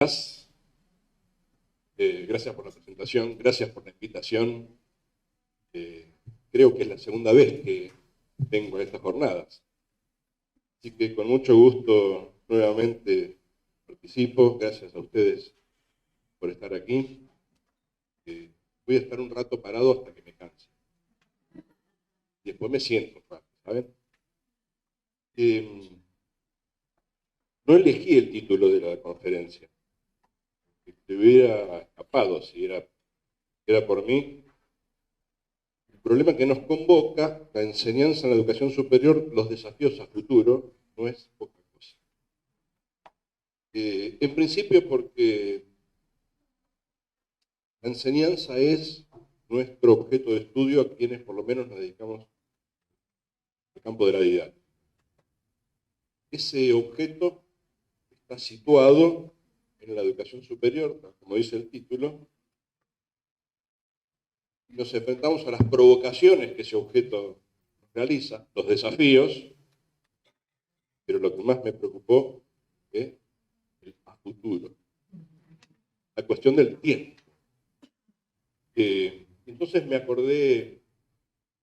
Gracias por la presentación, gracias por la invitación. Creo que es la segunda vez que vengo a estas jornadas. Así que con mucho gusto nuevamente participo. Gracias a ustedes por estar aquí. Voy a estar un rato parado hasta que me canse. Y después me siento un rato, ¿saben? No elegí el título de la conferencia. Se hubiera escapado si era por mí. El problema que nos convoca, la enseñanza en la educación superior, los desafíos a futuro, no es poca cosa. En principio porque la enseñanza es nuestro objeto de estudio a quienes por lo menos nos dedicamos al campo de la didáctica. Ese objeto está situado en la educación superior, como dice el título, y nos enfrentamos a las provocaciones que ese objeto realiza, los desafíos, pero lo que más me preocupó es el a futuro, la cuestión del tiempo. Entonces me acordé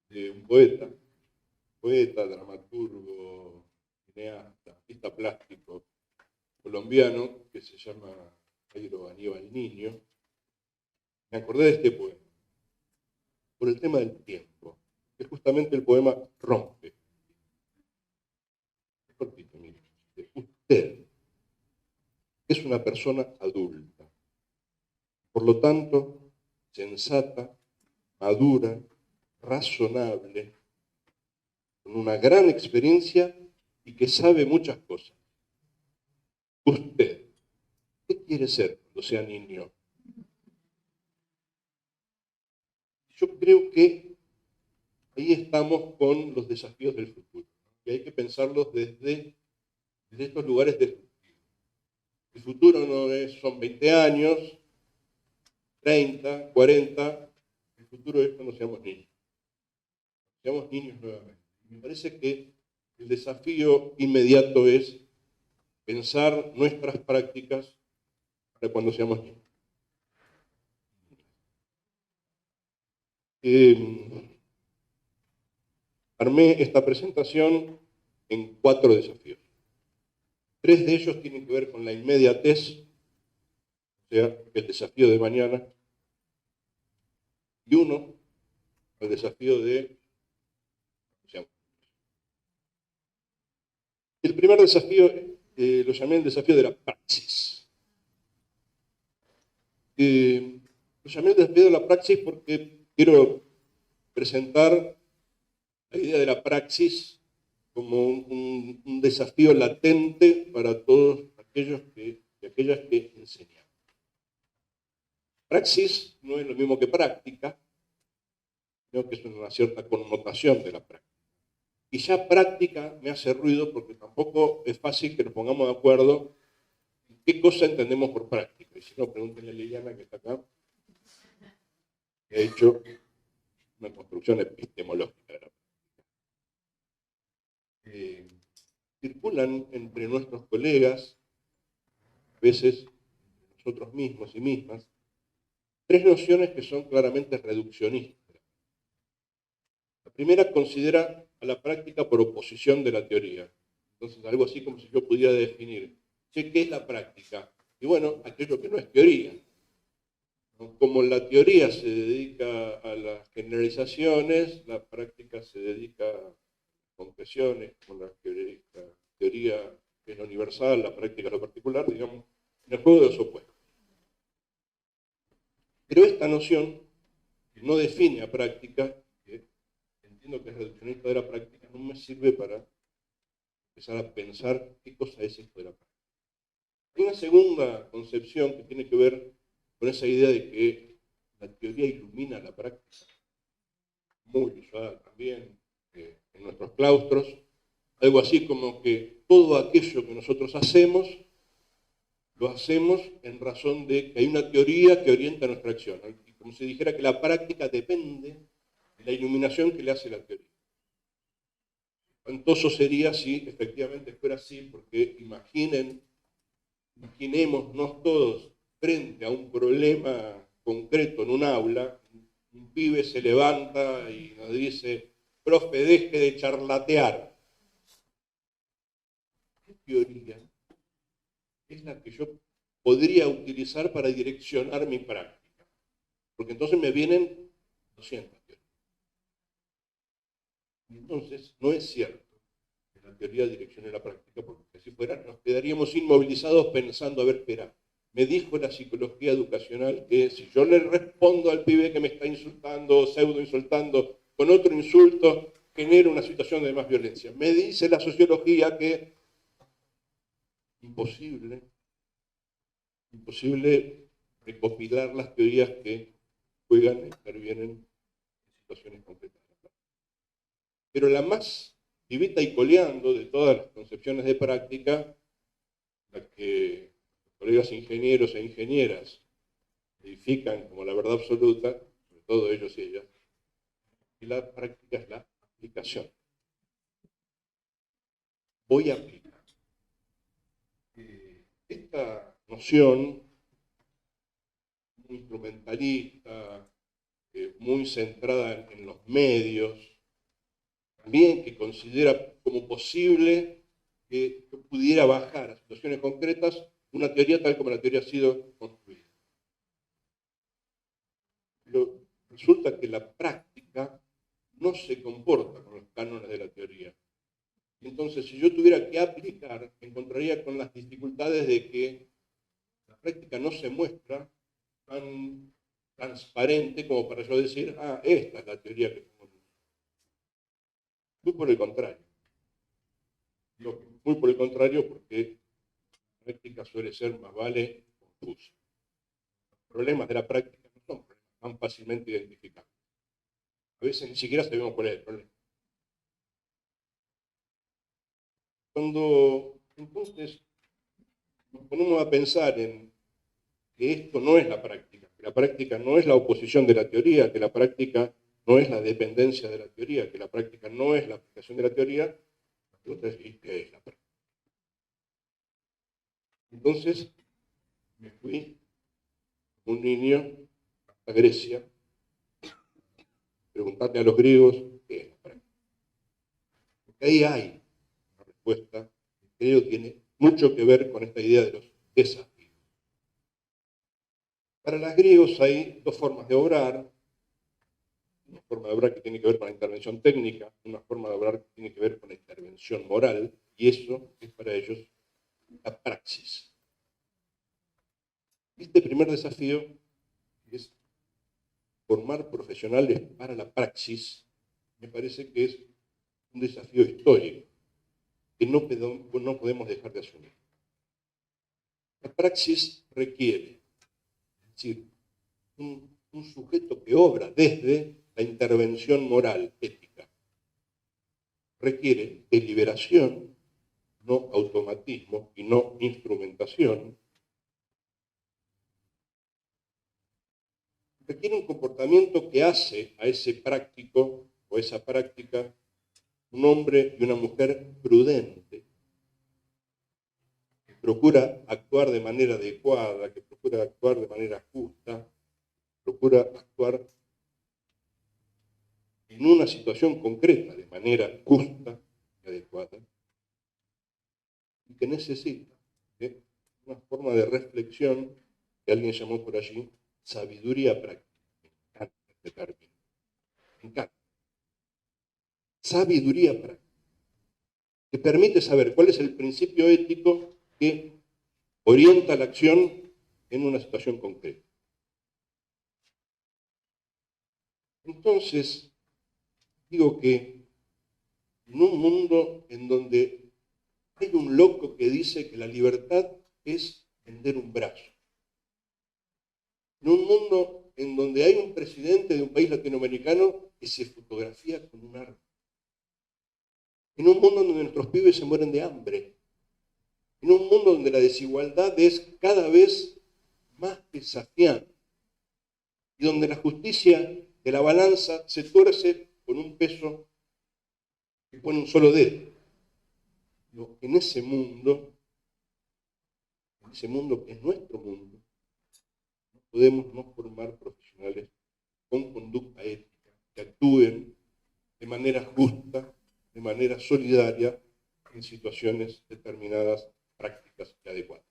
de un poeta, dramaturgo, cineasta, artista plástico colombiano que se llama Jairo Aníbal Niño. Me acordé de este poema por el tema del tiempo, que es justamente el poema Rompe. Es cortito, mire. Usted es una persona adulta, por lo tanto, sensata, madura, razonable, con una gran experiencia y que sabe muchas cosas. Usted, ¿qué quiere ser cuando sea niño? Yo creo que ahí estamos con los desafíos del futuro, y hay que pensarlos desde estos lugares de futuro. El futuro no son 20 años, 30, 40, el futuro es cuando seamos niños. Seamos niños nuevamente. Me parece que el desafío inmediato es pensar nuestras prácticas para cuando seamos niños. Armé esta presentación en 4 desafíos. 3 de ellos tienen que ver con la inmediatez, o sea, el desafío de mañana, y uno, el desafío de... El primer desafío lo llamé el desafío de la praxis. Lo llamé el desafío de la praxis porque quiero presentar la idea de la praxis como un desafío latente para todos aquellos y aquellas que enseñan. Praxis no es lo mismo que práctica, sino que es una cierta connotación de la práctica. Y ya práctica me hace ruido porque tampoco es fácil que nos pongamos de acuerdo en qué cosa entendemos por práctica. Y si no, pregúntenle a Liliana que está acá, que ha hecho una construcción epistemológica de la práctica. Circulan entre nuestros colegas, a veces nosotros mismos y mismas, 3 nociones que son claramente reduccionistas. La primera considera a la práctica por oposición de la teoría. Entonces, algo así como si yo pudiera definir, ¿qué es la práctica? Y bueno, aquello que no es teoría. Como la teoría se dedica a las generalizaciones, la práctica se dedica a concreciones, como la teoría es lo universal, la práctica es lo particular, digamos, en el juego de los opuestos. Pero esta noción, que no define a práctica, que entiendo que es reduccionista de la práctica, no me sirve para empezar a pensar qué cosa es esto de la práctica. Hay una segunda concepción que tiene que ver con esa idea de que la teoría ilumina la práctica, muy usada también en nuestros claustros, algo así como que todo aquello que nosotros hacemos, lo hacemos en razón de que hay una teoría que orienta nuestra acción, ¿no? Y como si dijera que la práctica depende de la iluminación que le hace la teoría. Espantoso sería si efectivamente fuera así, porque imaginen Imaginémonos todos frente a un problema concreto en un aula, un pibe se levanta y nos dice, profe, deje de charlatear. ¿Qué teoría es la que yo podría utilizar para direccionar mi práctica? Porque entonces me vienen 200 teorías. Y entonces no es cierto que la teoría direccione la práctica, porque si fuera nos quedaríamos inmovilizados pensando, a ver, espera, me dijo la psicología educacional que si yo le respondo al pibe que me está insultando, pseudo insultando, con otro insulto, genera una situación de más violencia. Me dice la sociología que imposible recopilar las teorías que juegan e intervienen en situaciones concretas. Pero la más vivita y coleando de todas las concepciones de práctica, la que los colegas ingenieros e ingenieras edifican como la verdad absoluta, sobre todo ellos y ellas, y la práctica es la aplicación. Voy a aplicar. Esta noción muy instrumentalista, muy centrada en los medios, también que considera como posible que pudiera bajar a situaciones concretas una teoría tal como la teoría ha sido construida. Pero resulta que la práctica no se comporta con los cánones de la teoría. Entonces, si yo tuviera que aplicar, me encontraría con las dificultades de que la práctica no se muestra tan transparente como para yo decir, ah, esta es la teoría que tengo. Muy por el contrario. Muy por el contrario, porque la práctica suele ser más vale confusa. Los problemas de la práctica no son problemas tan fácilmente identificables. A veces ni siquiera sabemos cuál es el problema. Cuando entonces nos ponemos a pensar en que esto no es la práctica, que la práctica no es la oposición de la teoría, que la práctica no es la dependencia de la teoría, que la práctica no es la aplicación de la teoría, la pregunta es, ¿y qué es la práctica? Entonces me fui, un niño, a Grecia, preguntarle a los griegos qué es la práctica. Porque ahí hay una respuesta que creo que tiene mucho que ver con esta idea de los desafíos. Para los griegos hay dos formas de obrar. Una forma de obrar que tiene que ver con la intervención técnica, una forma de obrar que tiene que ver con la intervención moral, y eso es para ellos la praxis. Este primer desafío es formar profesionales para la praxis, me parece que es un desafío histórico que no podemos dejar de asumir. La praxis requiere, es decir, un sujeto que obra desde la intervención moral, ética. Requiere deliberación, no automatismo y no instrumentación. Requiere un comportamiento que hace a ese práctico o esa práctica un hombre y una mujer prudente, que procura actuar de manera adecuada, que procura actuar de manera justa, procura actuar en una situación concreta de manera justa y adecuada, y que necesita una forma de reflexión que alguien llamó por allí sabiduría práctica. Me encanta este término. Me encanta. Sabiduría práctica. Que permite saber cuál es el principio ético que orienta la acción en una situación concreta. Entonces, digo que en un mundo en donde hay un loco que dice que la libertad es vender un brazo, en un mundo en donde hay un presidente de un país latinoamericano que se fotografía con un arma, en un mundo donde nuestros pibes se mueren de hambre, en un mundo donde la desigualdad es cada vez más desafiante y donde la justicia de la balanza se tuerce con un peso que pone un solo dedo. En ese mundo, en ese mundo que es nuestro mundo, no podemos no formar profesionales con conducta ética, que actúen de manera justa, de manera solidaria, en situaciones determinadas, prácticas y adecuadas.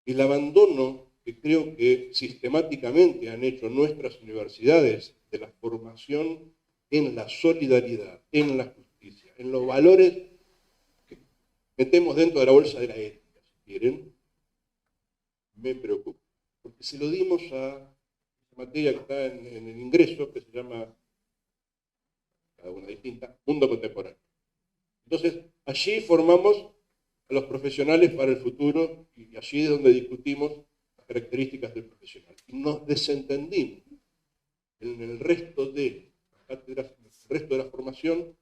El abandono que creo que sistemáticamente han hecho nuestras universidades de la formación en la solidaridad, en la justicia, en los valores que metemos dentro de la bolsa de la ética, si quieren, me preocupa. Porque se lo dimos a esa materia que está en el ingreso, que se llama, cada una distinta, Mundo Contemporáneo. Entonces, allí formamos a los profesionales para el futuro y allí es donde discutimos las características del profesional. Y nos desentendimos en el resto de las cátedras, en el resto de la formación,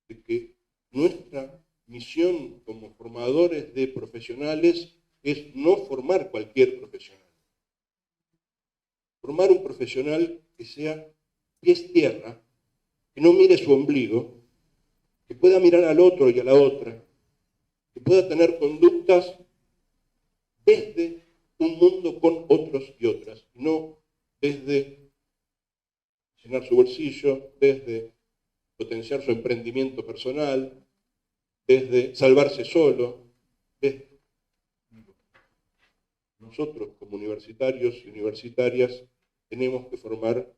de que nuestra misión como formadores de profesionales es no formar cualquier profesional. Formar un profesional que sea pies tierra, que no mire su ombligo, que pueda mirar al otro y a la otra, que pueda tener conductas desde un mundo con otros y otras, no desde llenar su bolsillo, desde potenciar su emprendimiento personal, desde salvarse solo, desde... Nosotros como universitarios y universitarias tenemos que formar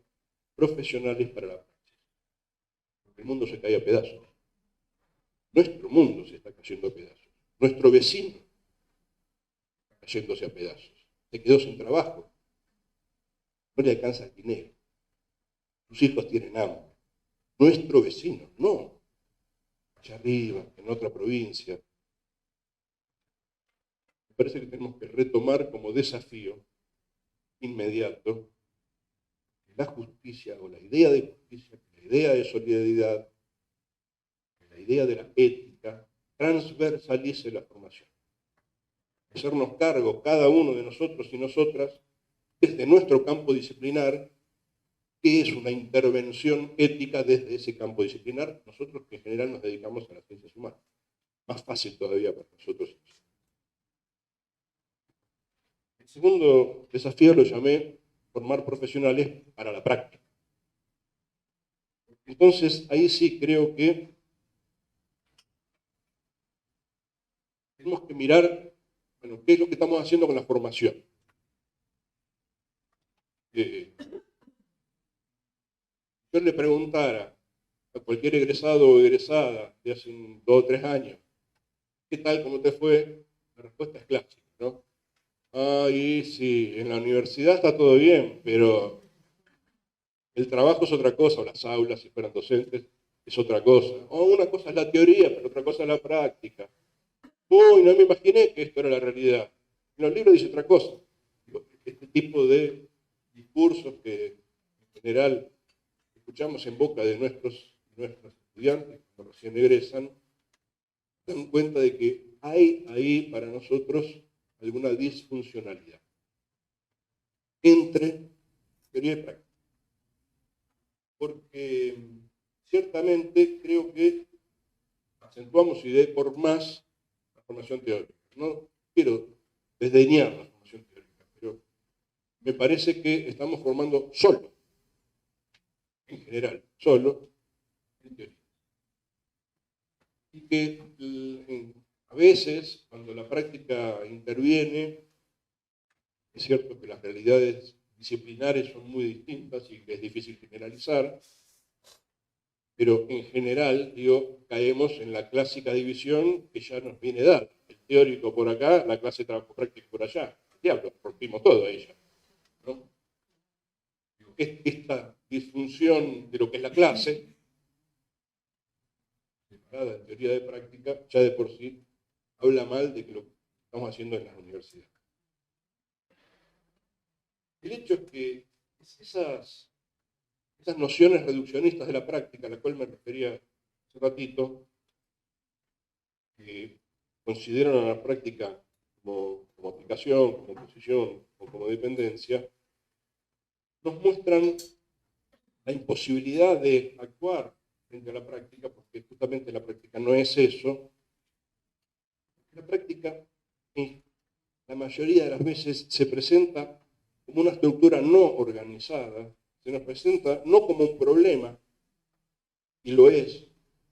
profesionales para la práctica, porque el mundo se cae a pedazos. Nuestro mundo se está cayendo a pedazos. Nuestro vecino está cayéndose a pedazos. Se quedó sin trabajo. No le alcanza el dinero. Sus hijos tienen hambre. Nuestro vecino, no. Allá arriba, en otra provincia. Me parece que tenemos que retomar como desafío inmediato la justicia o la idea de justicia, la idea de solidaridad, la idea de la ética, transversalice la formación. Hacernos cargo, cada uno de nosotros y nosotras, desde nuestro campo disciplinar, qué es una intervención ética desde ese campo disciplinar, nosotros que en general nos dedicamos a las ciencias humanas. Más fácil todavía para nosotros. El segundo desafío lo llamé formar profesionales para la práctica. Entonces, ahí sí creo que tenemos que mirar, bueno, qué es lo que estamos haciendo con la formación. Yo le preguntara a cualquier egresado o egresada de hace 2 o 3 años, ¿qué tal, cómo te fue? La respuesta es clásica, ¿no? Ay, sí, en la universidad está todo bien, pero el trabajo es otra cosa, o las aulas, si fueran docentes, es otra cosa. O una cosa es la teoría, pero otra cosa es la práctica. Uy, no me imaginé que esto era la realidad. En los libros dice otra cosa. Este tipo de discursos que en general escuchamos en boca de nuestros estudiantes cuando recién egresan, dan cuenta de que hay ahí para nosotros alguna disfuncionalidad entre teoría y práctica. Porque ciertamente creo que acentuamos y de por más la formación teórica. No quiero desdeñar la formación teórica, pero me parece que estamos formando solo, en general, solo en teoría. Y que a veces, cuando la práctica interviene, es cierto que las realidades disciplinares son muy distintas y que es difícil generalizar, pero en general, digo, caemos en la clásica división que ya nos viene dada. El teórico por acá, la clase de trabajo práctico por allá. Diablo, rompimos todo a ella, ¿no? Esta disfunción de lo que es la clase, separada en teoría de práctica, ya de por sí habla mal de que lo que estamos haciendo en las universidades. El hecho es que esas nociones reduccionistas de la práctica, a la cual me refería hace ratito, que consideran a la práctica como aplicación, como posición o como dependencia, nos muestran la imposibilidad de actuar frente a la práctica, porque justamente la práctica no es eso. La práctica y la mayoría de las veces se presenta como una estructura no organizada, se nos presenta no como un problema, y lo es,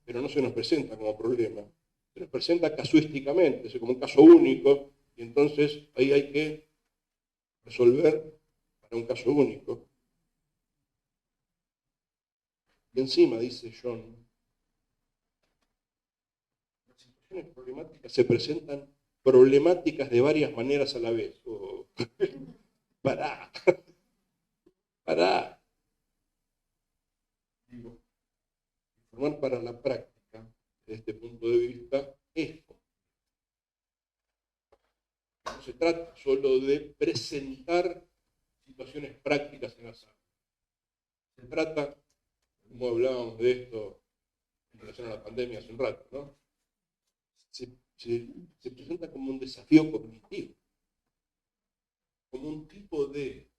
pero no se nos presenta como problema, se nos presenta casuísticamente, es como un caso único, y entonces ahí hay que resolver para un caso único. Y encima, dice John, las situaciones problemáticas se presentan problemáticas de varias maneras a la vez. Oh. Pará, pará. Digo, formar para la práctica, desde este punto de vista, esto. No se trata solo de presentar situaciones prácticas en la sala. Se trata, como hablábamos de esto en relación a la pandemia hace un rato, ¿no? Se presenta como un desafío cognitivo, como un tipo de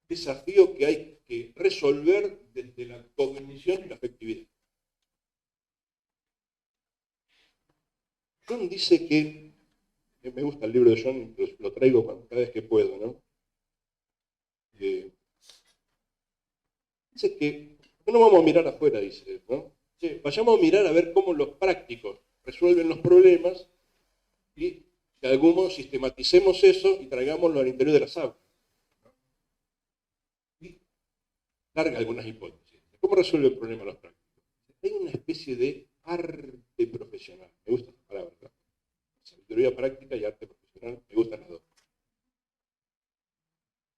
desafío que hay que resolver desde la cognición y la afectividad. John dice que, me gusta el libro de John, lo traigo cada vez que puedo, ¿no? Dice que no vamos a mirar afuera, dice, ¿no? Vayamos a mirar a ver cómo los prácticos resuelven los problemas y de algún modo sistematicemos eso y traigámoslo al interior de las aulas. Y larga algunas hipótesis. ¿Cómo resuelven el problema los prácticos? Hay una especie de arte profesional. Me gusta esa palabra, ¿no? Sabiduría práctica y arte profesional, me gustan las dos.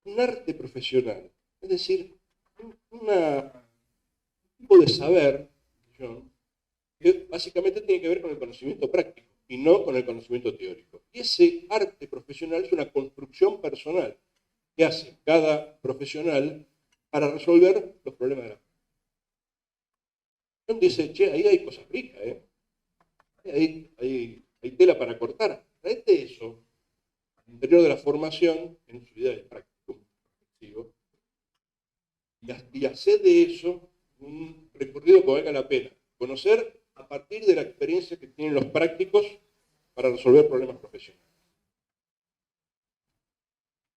Un arte profesional, es decir, un tipo de saber, John, que básicamente tiene que ver con el conocimiento práctico y no con el conocimiento teórico. Y ese arte profesional es una construcción personal que hace cada profesional para resolver los problemas de la vida. John dice, che, ahí hay cosas ricas, ¿eh? Hay tela para cortar. Traete eso al interior de la formación en su vida de práctico y hacer de eso un recorrido que valga la pena. Conocer a partir de la experiencia que tienen los prácticos para resolver problemas profesionales.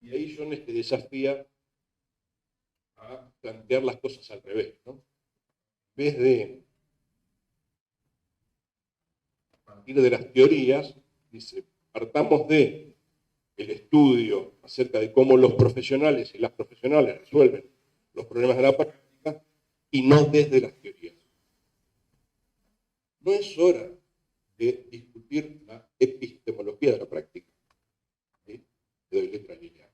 Y ahí John desafía a plantear las cosas al revés, ¿no? En vez de partir de las teorías, dice, partamos de el estudio acerca de cómo los profesionales y las profesionales resuelven los problemas de la práctica y no desde las teorías. No es hora de discutir la epistemología de la práctica. ¿Sí? Le doy letra lineal.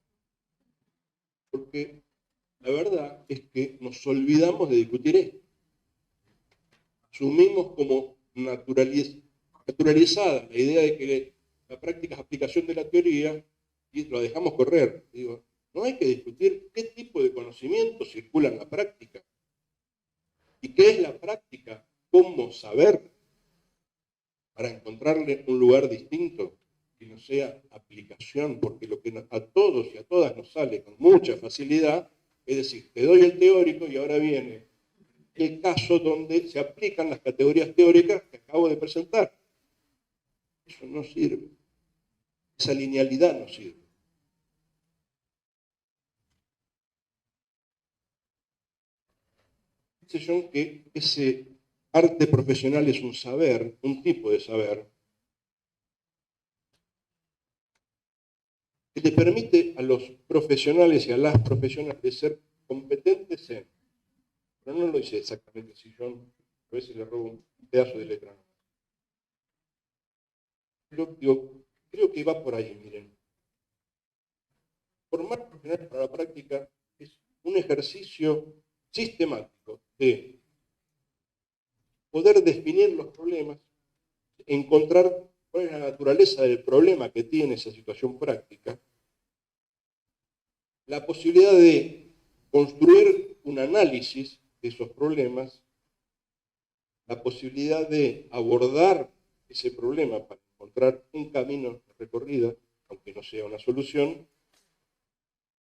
Porque la verdad es que nos olvidamos de discutir esto. Asumimos como naturalizada la idea de que la práctica es aplicación de la teoría y lo dejamos correr. Digo, no hay que discutir qué tipo de conocimiento circula en la práctica y qué es la práctica, cómo saber para encontrarle un lugar distinto que no sea aplicación, porque lo que a todos y a todas nos sale con mucha facilidad es decir, te doy el teórico y ahora viene el caso donde se aplican las categorías teóricas que acabo de presentar. Eso no sirve. Esa linealidad no sirve. Dice John que ese arte profesional es un saber, un tipo de saber, que le permite a los profesionales y a las profesionales ser competentes en, pero no lo dice exactamente así, John, a veces le robo un pedazo de letra. Creo que va por ahí, miren. Formar profesionales para la práctica es un ejercicio sistemático de poder definir los problemas, encontrar cuál es la naturaleza del problema que tiene esa situación práctica, la posibilidad de construir un análisis de esos problemas, la posibilidad de abordar ese problema para encontrar un camino de recorrida, aunque no sea una solución,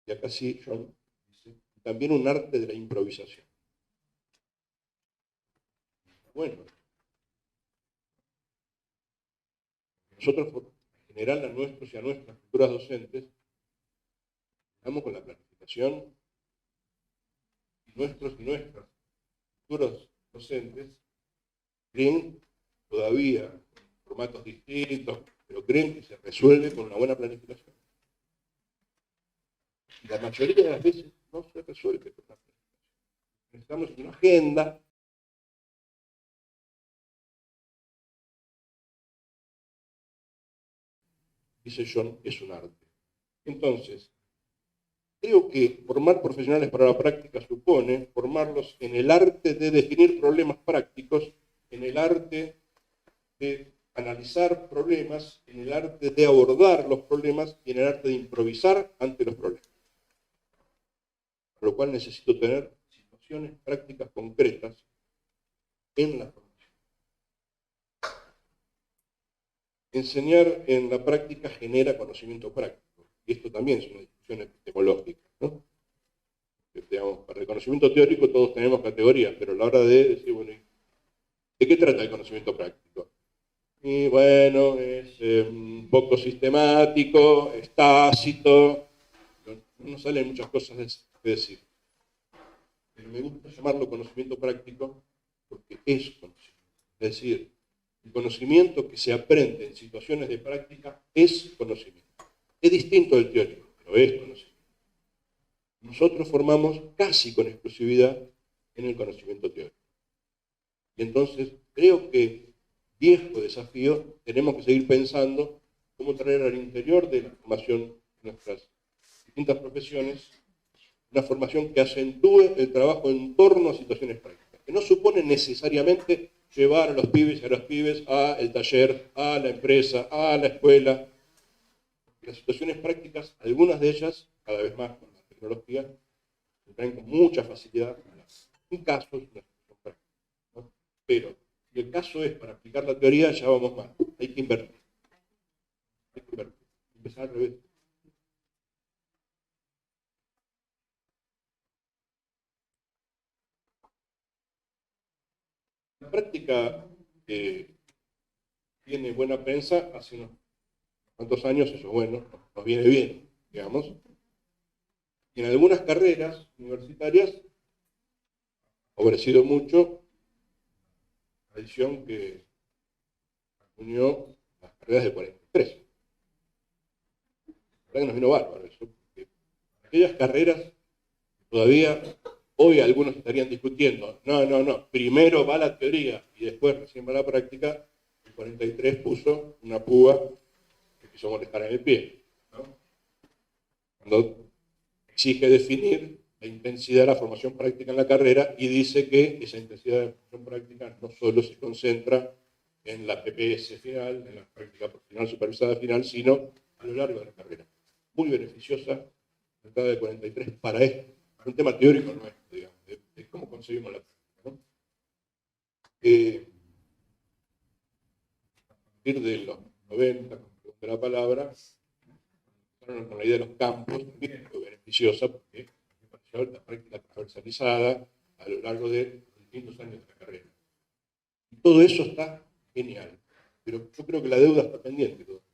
y acá sí, John dice, también un arte de la improvisación. Bueno, nosotros general a nuestros y a nuestras futuras docentes, estamos con la planificación, y nuestros y nuestras futuros docentes creen todavía en formatos distintos, pero creen que se resuelve con una buena planificación. Y la mayoría de las veces no se resuelve con una planificación. Necesitamos una agenda. Dice John, es un arte. Entonces, creo que formar profesionales para la práctica supone formarlos en el arte de definir problemas prácticos, en el arte de analizar problemas, en el arte de abordar los problemas y en el arte de improvisar ante los problemas. Por lo cual necesito tener situaciones prácticas concretas en la formación. Enseñar en la práctica genera conocimiento práctico. Y esto también es una discusión epistemológica, ¿no? Digamos, para el conocimiento teórico todos tenemos categorías, pero a la hora de decir, bueno, ¿de qué trata el conocimiento práctico? Y bueno, es poco sistemático, es tácito, no salen muchas cosas que decir. Pero me gusta llamarlo conocimiento práctico porque es conocimiento. Es decir, el conocimiento que se aprende en situaciones de práctica es conocimiento. Es distinto del teórico, pero es conocimiento. Nosotros formamos casi con exclusividad en el conocimiento teórico. Y entonces creo que, viejo desafío, tenemos que seguir pensando cómo traer al interior de la formación de nuestras distintas profesiones una formación que acentúe el trabajo en torno a situaciones prácticas, que no supone necesariamente llevar a los pibes y a las pibes al taller, a la empresa, a la escuela. Las situaciones prácticas, algunas de ellas, cada vez más con la tecnología, se traen con mucha facilidad. Un caso es una situación práctica, ¿no? Pero si el caso es para aplicar la teoría, ya vamos mal. Hay que invertir. Hay que invertir. Empezar al revés. La práctica tiene buena prensa hace unos cuantos años, eso es bueno, nos viene bien, digamos. Y en algunas carreras universitarias ha favorecido mucho la edición que unió las carreras de 43. La verdad que nos vino bárbaro eso, porque aquellas carreras todavía hoy algunos estarían discutiendo, no, primero va la teoría y después recién va la práctica. El 43 puso una púa que quiso molestar en el pie, ¿no? Cuando exige definir la intensidad de la formación práctica en la carrera y dice que esa intensidad de formación práctica no solo se concentra en la PPS final, en la práctica profesional supervisada final, sino a lo largo de la carrera. Muy beneficiosa la entrada de 43 para esto, para un tema teórico nuestro, digamos, de cómo concebimos la práctica, ¿no? A partir de los 90, de la palabra, con la idea de los campos, también fue beneficiosa porque la práctica transversalizada a lo largo de distintos años de la carrera. Y todo eso está genial, pero yo creo que la deuda está pendiente todavía.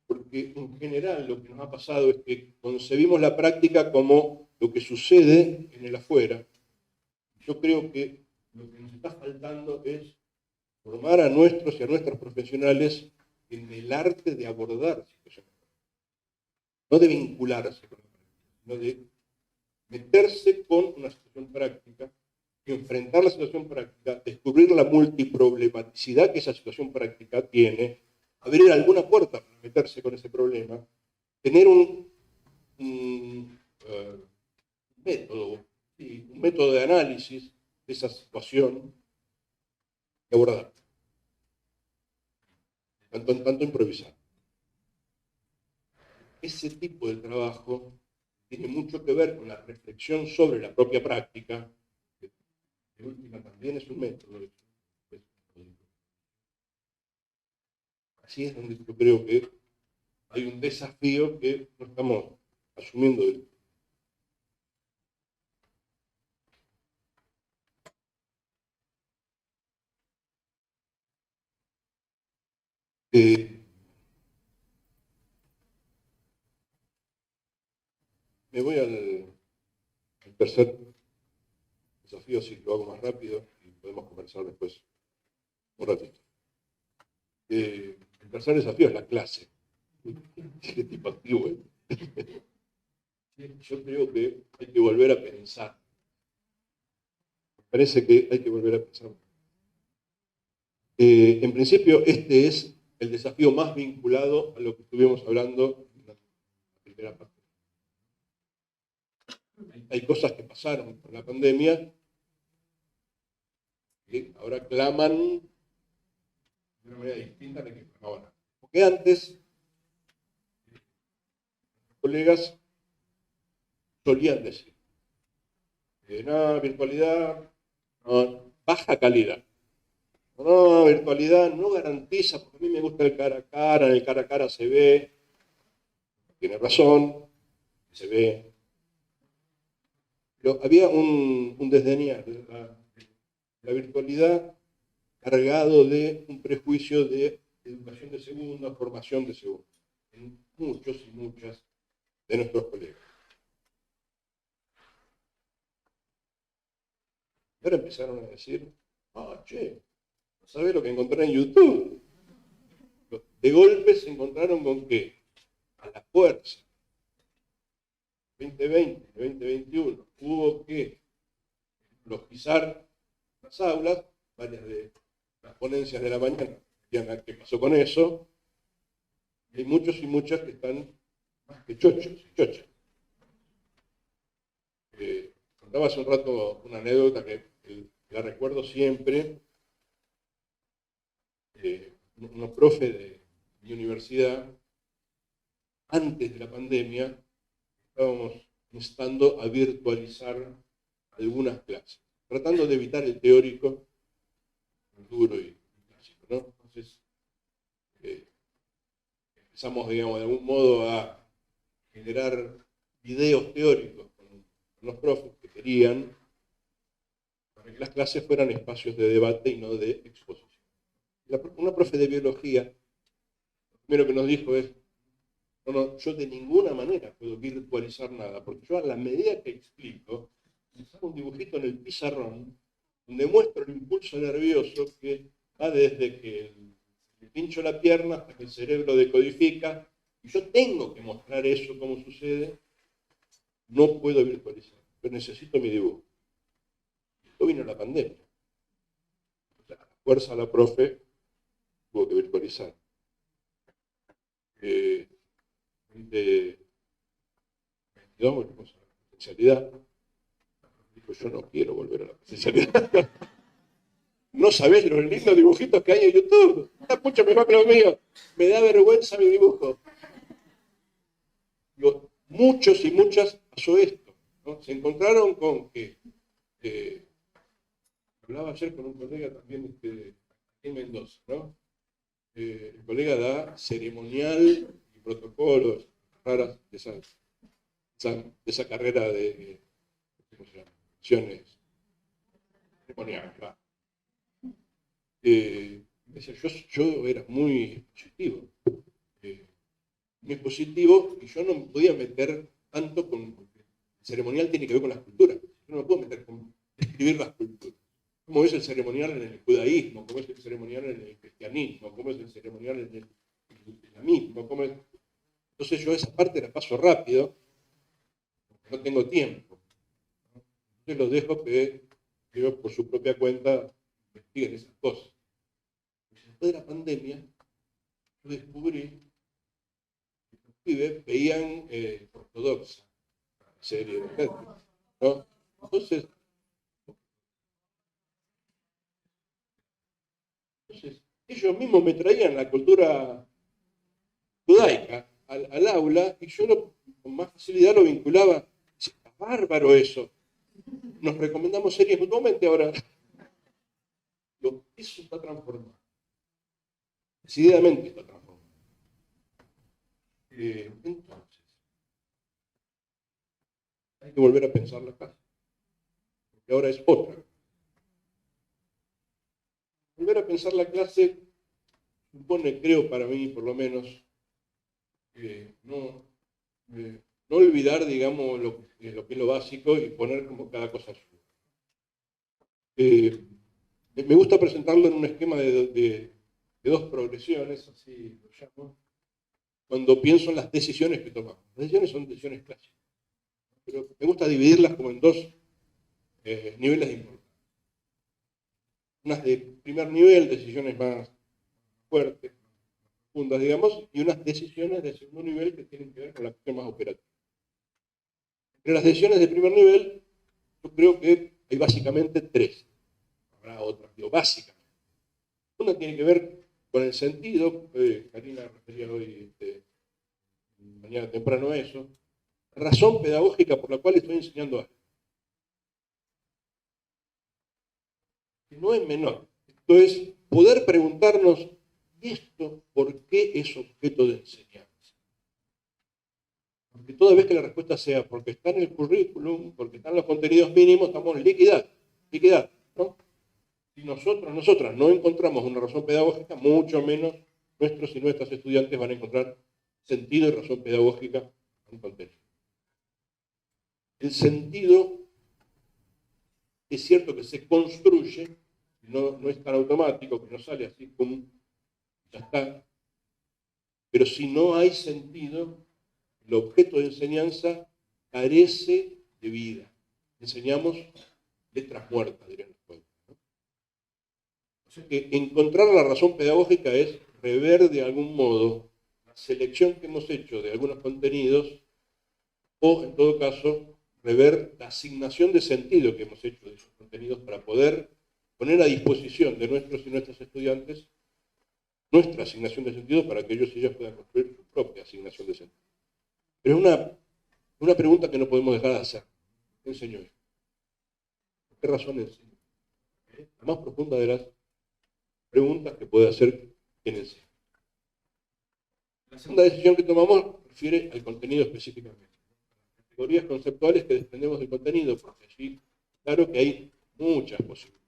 Porque en general lo que nos ha pasado es que concebimos la práctica como lo que sucede en el afuera. Yo creo que lo que nos está faltando es formar a nuestros y a nuestras profesionales en el arte de abordar situaciones. No de vincularse con la práctica, sino de meterse con una situación práctica, enfrentar la situación práctica, descubrir la multiproblematicidad que esa situación práctica tiene, abrir alguna puerta para meterse con ese problema, tener un método, ¿sí? Un método de análisis de esa situación y abordar. Tanto en tanto improvisar. Ese tipo de trabajo tiene mucho que ver con la reflexión sobre la propia práctica, que de última también es un método. Así es donde yo creo que hay un desafío que no estamos asumiendo Eh, Me voy al tercer desafío, si lo hago más rápido, y podemos conversar después un ratito. El tercer desafío es la clase. Qué tipo antiguo. Yo creo que hay que volver a pensar. Me parece que hay que volver a pensar. En principio, este es el desafío más vinculado a lo que estuvimos hablando en la primera parte. Hay cosas que pasaron con la pandemia que ahora claman de una manera distinta a la que clamaban. Porque antes, los colegas solían decir, no, virtualidad, no, baja calidad. No, virtualidad no garantiza, porque a mí me gusta el cara a cara, en el cara a cara se ve, tiene razón, se ve. Pero había un desdeñar de la virtualidad cargado de un prejuicio de educación de segunda, formación de segunda, en muchos y muchas de nuestros colegas. Y ahora empezaron a decir, che, ¿no sabés lo que encontré en YouTube? De golpe se encontraron con que a la fuerza 2020, 2021, hubo que logizar las aulas, varias de las ponencias de la mañana, ¿qué pasó con eso? Y hay muchos y muchas que están más que chochos y chochas. Contaba hace un rato una anécdota que la recuerdo siempre. Unos profes de mi universidad, antes de la pandemia, estábamos instando a virtualizar algunas clases, tratando de evitar el teórico, el duro y clásico, ¿no? Entonces, empezamos, digamos, de algún modo a generar videos teóricos con los profes que querían para que las clases fueran espacios de debate y no de exposición. Una profe de biología, lo primero que nos dijo es, no, yo de ninguna manera puedo virtualizar nada, porque yo a la medida que explico, me saco un dibujito en el pizarrón, donde muestro el impulso nervioso que va desde que le pincho la pierna hasta que el cerebro decodifica, y yo tengo que mostrar eso, cómo sucede, no puedo virtualizar, pero necesito mi dibujo. Esto vino la pandemia. O sea, a la fuerza la profe tuvo que virtualizar. De 22 volvimos a la presencialidad. Dijo, yo no quiero volver a la presencialidad. No sabés los lindos dibujitos que hay en YouTube. Está mucho mejor que los míos. Me da vergüenza mi dibujo. Digo, muchos y muchas pasó esto, ¿no? Se encontraron con que, hablaba ayer con un colega también en Mendoza, ¿no? El colega da ceremonial y protocolos raras de esa carrera de, ¿cómo se llama? Acciones ceremoniales, va. Decía, yo era muy positivo. Muy positivo y yo no me podía meter tanto con. El ceremonial tiene que ver con las culturas. Yo no me puedo meter con escribir las culturas. ¿Cómo es el ceremonial en el judaísmo? ¿Cómo es el ceremonial en el cristianismo? ¿Cómo es el ceremonial en el islamismo? ¿Cómo es? Entonces yo esa parte la paso rápido, porque no tengo tiempo. Entonces los dejo que ellos por su propia cuenta investiguen esas cosas. Después de la pandemia, yo descubrí que los pibes veían ortodoxa, serie de gente, ¿no? Entonces, ellos mismos me traían la cultura judaica al aula y yo con más facilidad lo vinculaba. Está bárbaro eso. Nos recomendamos series mutuamente ahora. Eso está transformado. Decididamente está transformado. Entonces, hay que volver a pensar la casa. Porque ahora es otra. Volver a pensar la clase supone, creo para mí por lo menos, no olvidar, digamos, lo que es lo básico y poner como cada cosa suya. Me gusta presentarlo en un esquema de dos progresiones, así lo llamo, cuando pienso en las decisiones que tomamos. Las decisiones son decisiones clásicas, pero me gusta dividirlas como en dos niveles de importancia. Unas de primer nivel, decisiones más fuertes, profundas, digamos, y unas decisiones de segundo nivel que tienen que ver con la cuestión más operativa. Entre las decisiones de primer nivel, yo creo que hay básicamente tres. Habrá otras, digo, básicamente. Una tiene que ver con el sentido, Karina refería hoy mañana temprano a eso, razón pedagógica por la cual estoy enseñando algo. Que no es menor. Esto es poder preguntarnos, ¿y esto por qué es objeto de enseñanza? Porque toda vez que la respuesta sea porque está en el currículum, porque están los contenidos mínimos, estamos en liquidad, ¿no? Si nosotras no encontramos una razón pedagógica, mucho menos nuestros y nuestras estudiantes van a encontrar sentido y razón pedagógica en un contenido. El sentido es cierto que se construye, no es tan automático, que no sale así como ya está, pero si no hay sentido, el objeto de enseñanza carece de vida. Enseñamos letras muertas, dirían los poetas, ¿no? O sea que encontrar la razón pedagógica es rever de algún modo la selección que hemos hecho de algunos contenidos o, en todo caso, rever la asignación de sentido que hemos hecho de esos contenidos para poder poner a disposición de nuestros y nuestras estudiantes nuestra asignación de sentido para que ellos y ellas puedan construir su propia asignación de sentido. Pero es una pregunta que no podemos dejar de hacer. ¿Qué enseñó esto? ¿Por qué razón enseñó? La más profunda de las preguntas que puede hacer quien enseña. La segunda decisión que tomamos refiere al contenido específicamente. Categorías conceptuales que desprendemos del contenido, porque allí, claro que hay muchas posibilidades.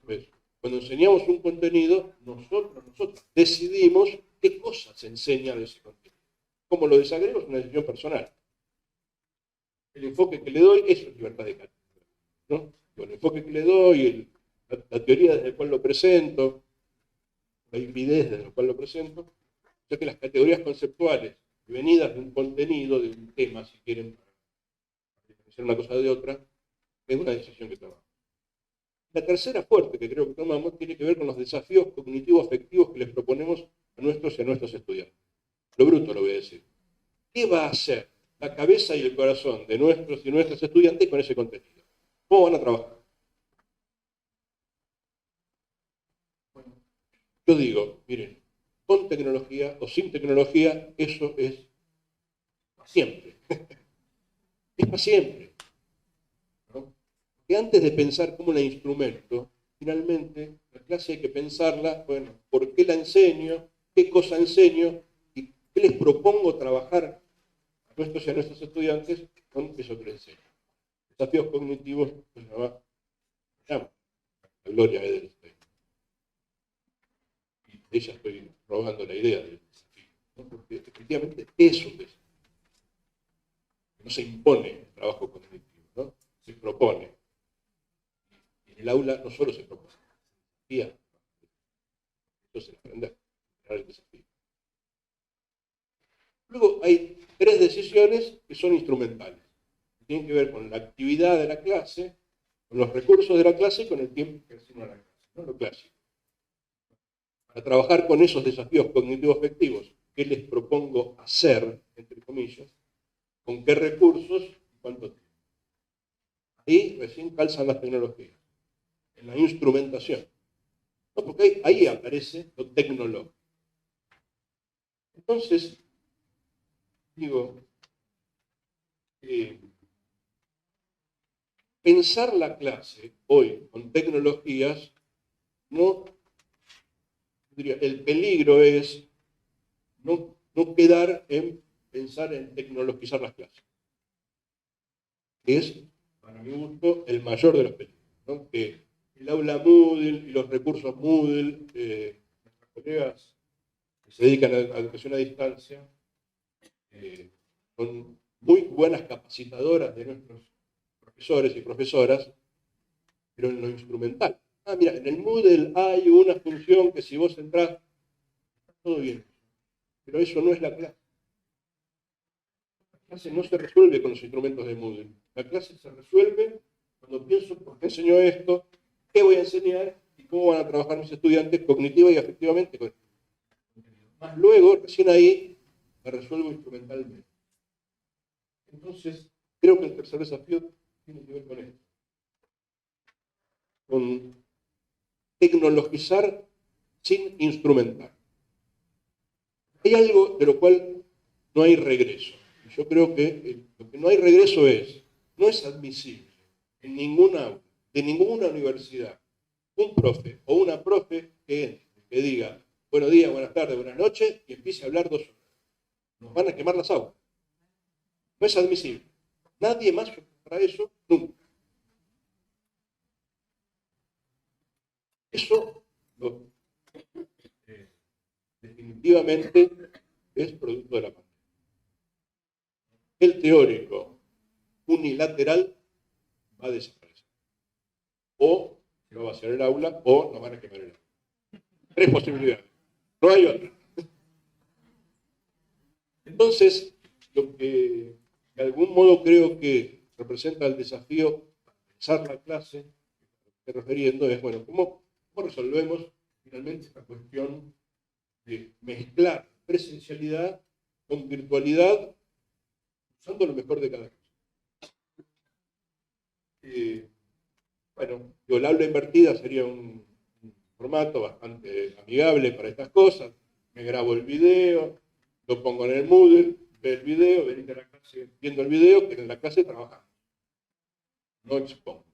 Pues, cuando enseñamos un contenido, nosotros decidimos qué cosas se enseña de ese contenido. Como lo desagrego es una decisión personal. El enfoque que le doy, eso es libertad de cátedra, ¿no? Con el enfoque que le doy, la teoría desde la cual lo presento, la hibridez desde la cual lo presento, o sea que las categorías conceptuales venidas de un contenido, de un tema, si quieren, para diferenciar una cosa de otra, es una decisión que tomamos. La tercera fuerte que creo que tomamos tiene que ver con los desafíos cognitivos afectivos que les proponemos a nuestros y a nuestros estudiantes. Lo bruto lo voy a decir. ¿Qué va a hacer la cabeza y el corazón de nuestros y nuestras estudiantes con ese contenido? ¿Cómo van a trabajar? Bueno, yo digo, miren, con tecnología o sin tecnología, eso es para siempre. Es para siempre, ¿no? Que antes de pensar como un instrumento, finalmente la clase hay que pensarla, bueno, ¿por qué la enseño? ¿Qué cosa enseño? ¿Y qué les propongo trabajar a nuestros y a nuestros estudiantes con eso que les enseño? Desafíos cognitivos, pues llama la Gloria Edelstein. Y de ella estoy robando la idea del desafío, ¿no? Porque efectivamente es un desafío. No se impone el trabajo cognitivo, ¿no? Se propone. Y en el aula no solo se propone, se desafía. Entonces, aprender a el desafío. Luego hay tres decisiones que son instrumentales. Que tienen que ver con la actividad de la clase, con los recursos de la clase y con el tiempo que destina a la clase, ¿no? Lo clásico. Para trabajar con esos desafíos cognitivos afectivos, ¿qué les propongo hacer, entre comillas? ¿Con qué recursos y cuánto tiempo? Ahí recién calzan las tecnologías, en la instrumentación. No, porque ahí aparece lo tecnológico. Entonces, digo, pensar la clase hoy con tecnologías, no, diría, el peligro es no quedar en pensar en tecnologizar las clases. Que es, para mi gusto, el mayor de los peligros, ¿no? Que el aula Moodle y los recursos Moodle colegas que se dedican a la educación a distancia son muy buenas capacitadoras de nuestros profesores y profesoras, pero en lo instrumental. Ah, mira, en el Moodle hay una función que si vos entrás, todo bien, pero eso no es la clase. La clase no se resuelve con los instrumentos de Moodle. La clase se resuelve cuando pienso por qué enseño esto, qué voy a enseñar y cómo van a trabajar mis estudiantes cognitiva y afectivamente con esto. Más luego, recién ahí, la resuelvo instrumentalmente. Entonces, creo que el tercer desafío tiene que ver con esto. Con tecnologizar sin instrumentar. Hay algo de lo cual no hay regreso. Yo creo que lo que no hay regreso no es admisible en ningún aula, de ninguna universidad, un profe o una profe que diga buenos días, buenas tardes, buenas noches y empiece a hablar 2 horas. Nos van a quemar las aulas. No es admisible. Nadie más para eso nunca. Eso definitivamente es producto de la pandemia. El teórico unilateral va a desaparecer. O no va a ser el aula, o nos van a quemar el aula. 3 posibilidades. No hay otra. Entonces, lo que de algún modo creo que representa el desafío para pensar la clase, que estoy refiriendo, es, bueno, ¿cómo resolvemos finalmente esta cuestión de mezclar presencialidad con virtualidad usando lo mejor de cada cosa? Bueno, la aula invertida sería un formato bastante amigable para estas cosas. Me grabo el video, lo pongo en el Moodle, ve el video, venite a la clase viendo el video, que en la clase trabajamos. No expongo.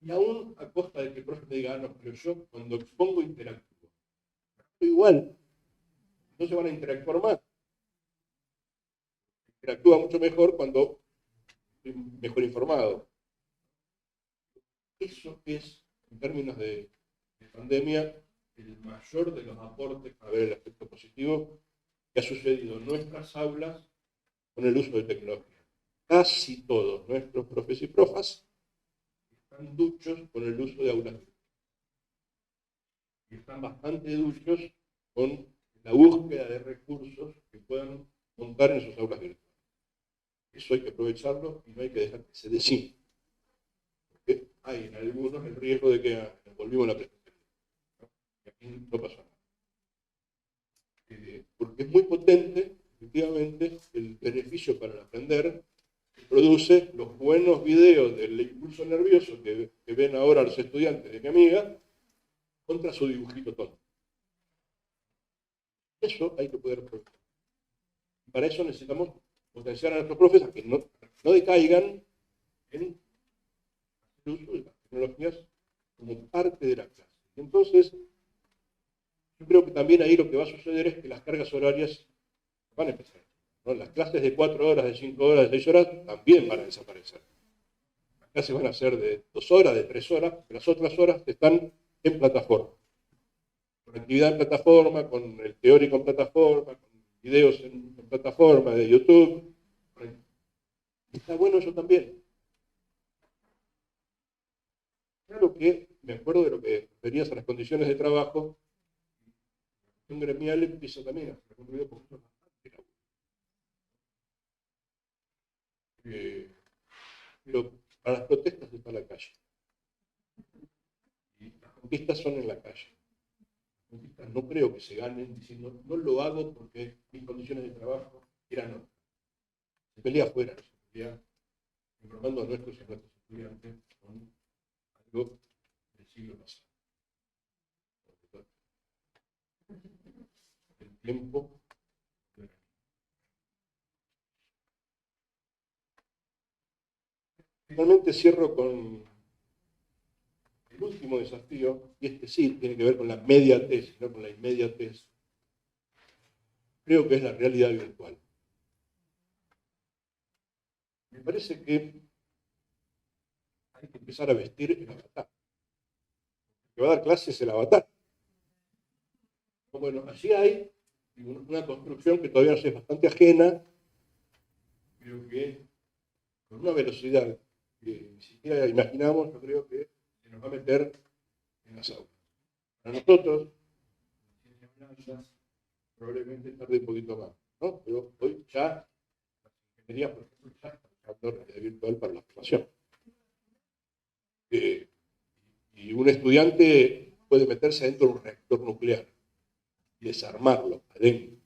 Y aún a costa de que el profe me diga, no, pero yo cuando expongo interactúo. Igual, no se van a interactuar más. Interactúa mucho mejor cuando estoy mejor informado. Eso es, en términos de pandemia, el mayor de los aportes para ver el aspecto positivo que ha sucedido en nuestras aulas con el uso de tecnología. Casi todos nuestros profes y profas están duchos con el uso de aulas virtuales. Y están bastante duchos con la búsqueda de recursos que puedan montar en sus aulas virtuales. Eso hay que aprovecharlo y no hay que dejar que se desinfle. Porque hay en algunos el riesgo de que volvimos a la presencialidad. Y aquí no pasó nada. Porque es muy potente, efectivamente, el beneficio para el aprender que produce los buenos videos del impulso nervioso que ven ahora los estudiantes de mi amiga contra su dibujito tonto. Eso hay que poder aprovechar. Para eso necesitamos potenciar a nuestros profes a que no decaigan en el uso de las tecnologías como parte de la clase. Y entonces, yo creo que también ahí lo que va a suceder es que las cargas horarias van a empezar. ¿No? Las clases de 4 horas, de 5 horas, de 6 horas también van a desaparecer. Las clases van a ser de 2 horas, de 3 horas, pero las otras horas están en plataforma. Con actividad en plataforma, con el teórico en plataforma, con videos en plataforma de YouTube. Está bueno eso también. Claro que me acuerdo de lo que referías a las condiciones de trabajo. Un gremial empieza también a hacer un ruido porque es bastante laburoso. Pero para las protestas está la calle. Y las conquistas son en la calle. Las conquistas no creo que se ganen diciendo no lo hago porque mis condiciones de trabajo eran otras. Se pelea afuera, se pelea informando a nuestros y a nuestros estudiantes con algo del siglo pasado. El tiempo. Finalmente cierro con el último desafío, y este sí tiene que ver con la mediatez, no con la inmediatez. Creo que es la realidad virtual. Me parece que hay que empezar a vestir el avatar. El que va a dar clases es el avatar. Bueno, allí hay una construcción que todavía nos es bastante ajena, pero que con una velocidad que ni siquiera imaginamos, yo creo que se nos va a meter en las aulas. Para nosotros, probablemente tarde un poquito más, ¿no? Pero hoy ya las ingenierías, por ejemplo, ya están usando realidad virtual para la formación. Y un estudiante puede meterse dentro de un reactor nuclear y desarmarlo adentro.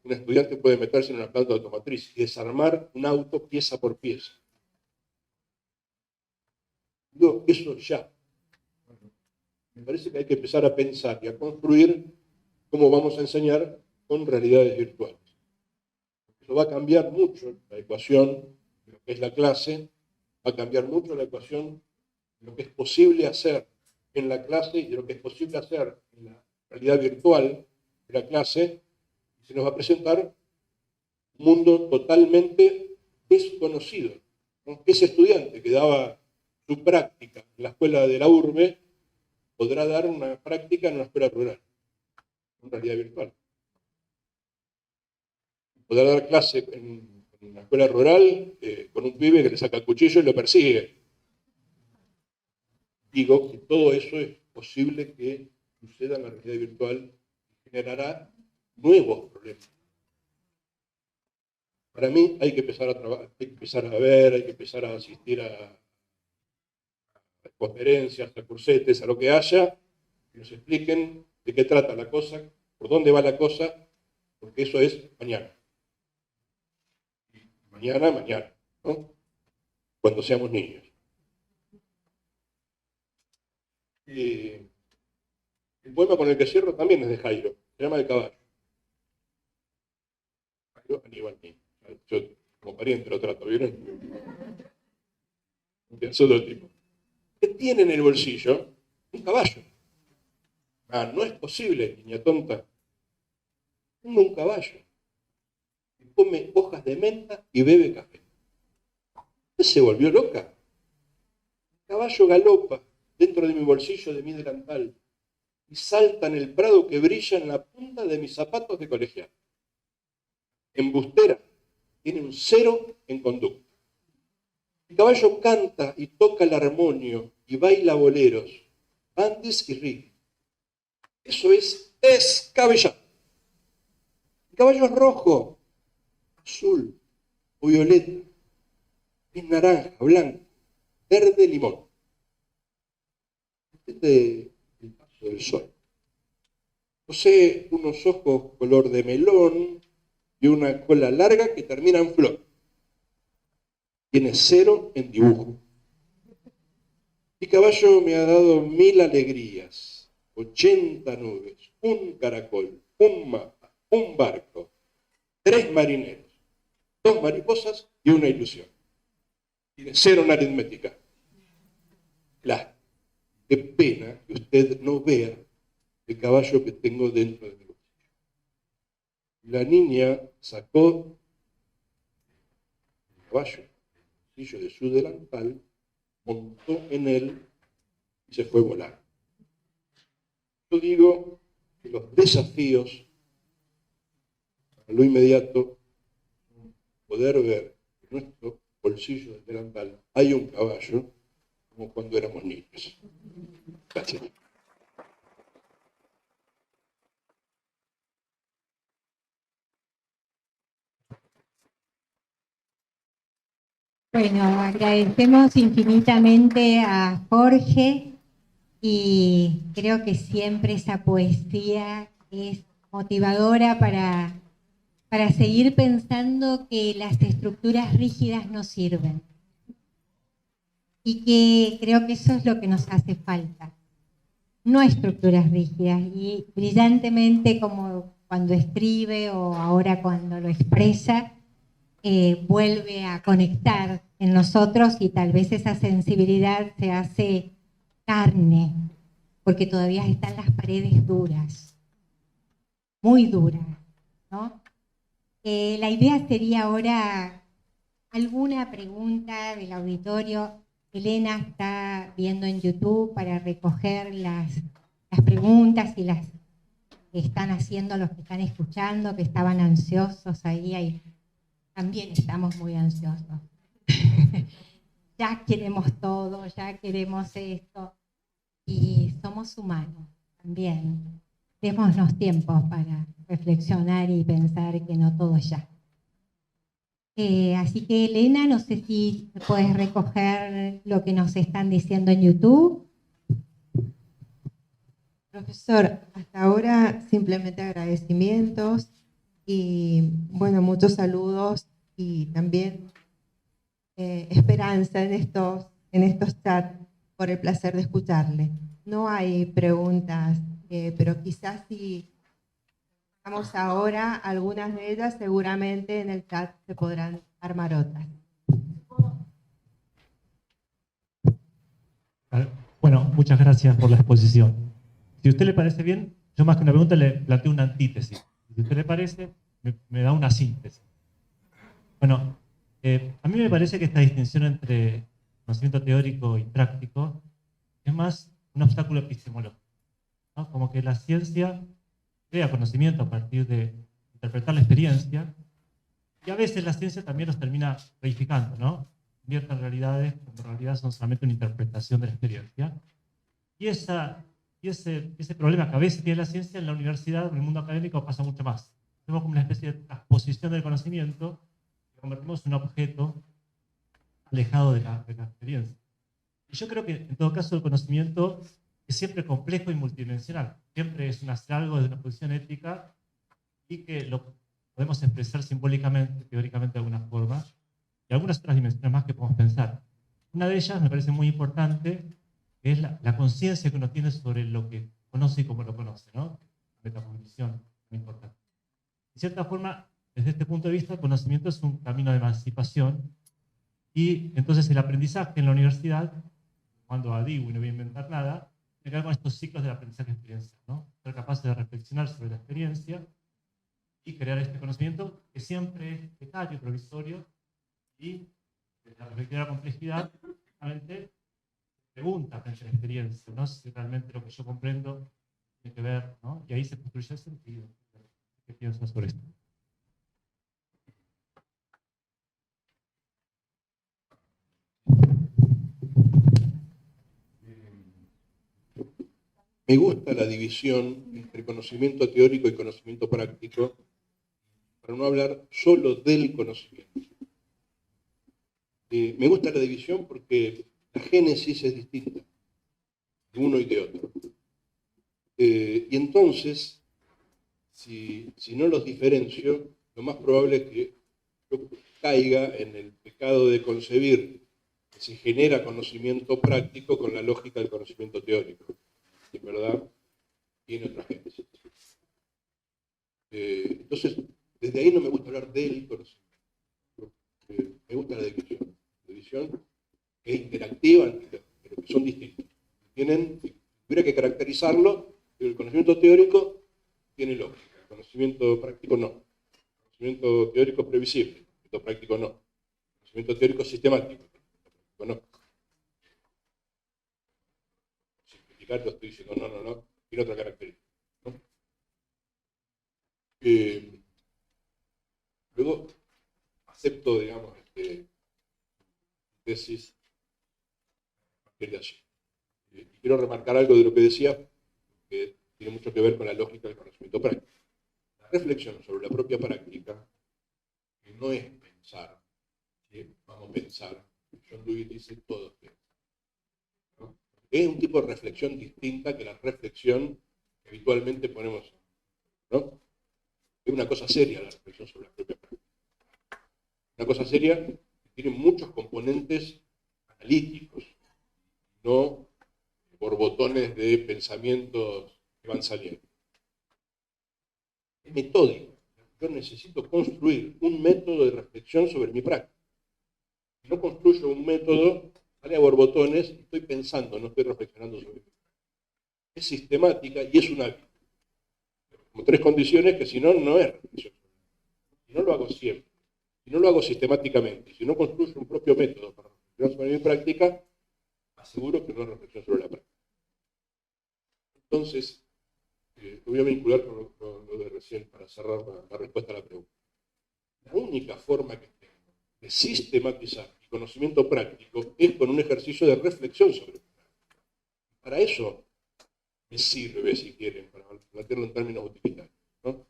Un estudiante puede meterse en una planta automotriz y desarmar un auto pieza por pieza. Digo, eso ya. Me parece que hay que empezar a pensar y a construir cómo vamos a enseñar con realidades virtuales. Eso va a cambiar mucho la ecuación de lo que es la clase, va a cambiar mucho la ecuación de lo que es posible hacer en la clase y de lo que es posible hacer en la realidad virtual de la clase, y se nos va a presentar un mundo totalmente desconocido, ¿no? Ese estudiante que daba su práctica en la escuela de la urbe podrá dar una práctica en una escuela rural, en realidad virtual. Podrá dar clase en una escuela rural con un pibe que le saca el cuchillo y lo persigue. Digo que todo eso es posible que suceda en la realidad virtual y generará nuevos problemas. Para mí hay que empezar a trabajar, hay que empezar a ver, hay que empezar a asistir a conferencias, a cursetes, a lo que haya, que nos expliquen de qué trata la cosa, por dónde va la cosa, porque eso es mañana. Mañana, ¿no? Cuando seamos niños. El poema con el que cierro también es de Jairo, se llama El caballo. Jairo Aníbal Nin. Yo como pariente lo trato, ¿vieron? Pienso todo el tipo. ¿Qué tiene en el bolsillo? Un caballo. Ah, no es posible, niña tonta. Tengo un caballo. Que come hojas de menta y bebe café. ¿Usted se volvió loca? El caballo galopa dentro de mi bolsillo de mi delantal y salta en el prado que brilla en la punta de mis zapatos de colegial. Embustera, tiene un 0 en conducta. El caballo canta y toca el armonio y baila boleros, bandis y rig. Eso es descabellado. El caballo es rojo, azul o violeta, es naranja, blanco, verde, limón. Este es el paso del sol. Posee unos ojos color de melón y una cola larga que termina en flor. Tiene 0 en dibujo. Mi caballo me ha dado 1000 alegrías, 80 nubes, un caracol, un mapa, un barco, 3 marineros, 2 mariposas y una ilusión. Tiene 0 en aritmética. Qué pena que usted no vea el caballo que tengo dentro de mi bolsillo. La niña sacó el caballo del bolsillo de su delantal, montó en él y se fue volando. Yo digo que los desafíos a lo inmediato, poder ver en nuestro bolsillo del delantal hay un caballo como cuando éramos niños. Gracias. Bueno, agradecemos infinitamente a Jorge y creo que siempre esa poesía es motivadora para seguir pensando que las estructuras rígidas no sirven. Y que creo que eso es lo que nos hace falta. No estructuras rígidas. Y brillantemente, como cuando escribe o ahora cuando lo expresa, vuelve a conectar en nosotros y tal vez esa sensibilidad se hace carne, porque todavía están las paredes duras, muy duras, ¿no? La idea sería ahora alguna pregunta del auditorio. Elena está viendo en YouTube para recoger las las preguntas y las que están haciendo los que están escuchando, que estaban ansiosos ahí. También estamos muy ansiosos. Ya queremos todo, ya queremos esto. Y somos humanos también. Démonos tiempo para reflexionar y pensar que no todo es ya. Así que Elena, no sé si puedes recoger lo que nos están diciendo en YouTube. Profesor, hasta ahora simplemente agradecimientos y bueno, muchos saludos y también esperanza en estos chats por el placer de escucharle. No hay preguntas, pero quizás si vamos ahora, algunas de ellas seguramente en el chat se podrán armar otras. Bueno, muchas gracias por la exposición. Si a usted le parece bien, yo más que una pregunta le planteo una antítesis. Si a usted le parece, me da una síntesis. Bueno, a mí me parece que esta distinción entre conocimiento teórico y práctico es más un obstáculo epistemológico, ¿no? Como que la ciencia crea conocimiento a partir de interpretar la experiencia, y a veces la ciencia también los termina reificando, ¿no? Convierte en realidades cuando en realidad son solamente una interpretación de la experiencia. Y ese problema que a veces tiene la ciencia en la universidad, en el mundo académico, pasa mucho más. Tenemos como una especie de transposición del conocimiento, que convertimos en un objeto alejado de la experiencia. Y yo creo que, en todo caso, el conocimiento es siempre complejo y multidimensional. Siempre es un hacer algo desde una posición ética y que lo podemos expresar simbólicamente, teóricamente de alguna forma, y algunas otras dimensiones más que podemos pensar. Una de ellas me parece muy importante, que es la conciencia que uno tiene sobre lo que conoce y cómo lo conoce, ¿no? La metacognición, muy importante. De cierta forma, desde este punto de vista, el conocimiento es un camino de emancipación, y entonces el aprendizaje en la universidad, cuando digo y no voy a inventar nada, tiene que ver con estos ciclos del aprendizaje-experiencia, ¿no? Ser capaces de reflexionar sobre la experiencia y crear este conocimiento que siempre es precario, provisorio, y desde la perspectiva de la complejidad, realmente pregunta frente a la experiencia, ¿no? Si realmente lo que yo comprendo tiene que ver, ¿no? Y ahí se construye el sentido. ¿Qué piensas sobre esto? Me gusta la división entre conocimiento teórico y conocimiento práctico, para no hablar solo del conocimiento. Me gusta la división porque la génesis es distinta de uno y de otro. Y entonces, si no los diferencio, lo más probable es que yo caiga en el pecado de concebir que se genera conocimiento práctico con la lógica del conocimiento teórico. Y en verdad tiene otra génesis. Entonces, desde ahí no me gusta hablar del conocimiento. Me gusta la división. La división es interactiva pero que son distintos. Hubiera que caracterizarlo, el conocimiento teórico tiene lógica, el conocimiento práctico no. El conocimiento teórico es previsible, el conocimiento práctico no. El conocimiento teórico es sistemático, el conocimiento práctico no. Simplificar, lo estoy diciendo, no, tiene otra característica, ¿no? Luego, acepto, digamos, tesis de allí. Y quiero remarcar algo de lo que decía, que tiene mucho que ver con la lógica del conocimiento práctico. La reflexión sobre la propia práctica, que no es pensar, ¿sí? Vamos a pensar, John Dewey dice todos piensan, ¿no? Es un tipo de reflexión distinta que la reflexión que habitualmente ponemos, ¿no? Es una cosa seria la reflexión sobre la propia práctica. Una cosa seria que tiene muchos componentes analíticos, no borbotones de pensamientos que van saliendo. Es metódico. Yo necesito construir un método de reflexión sobre mi práctica. Si no construyo un método, sale a borbotones, estoy pensando, no estoy reflexionando sobre mí. Es sistemática y es un hábito. Como tres condiciones que si no, no es reflexión. Si no lo hago siempre, si no lo hago sistemáticamente, si no construyo un propio método para reflexionar sobre mi práctica, aseguro que no es reflexión sobre la práctica. Entonces, lo voy a vincular con lo de recién para cerrar la respuesta a la pregunta. La única forma que tengo de sistematizar mi conocimiento práctico es con un ejercicio de reflexión sobre el práctico. Para eso me sirve, si quieren, para plantearlo en términos utilitarios, ¿no?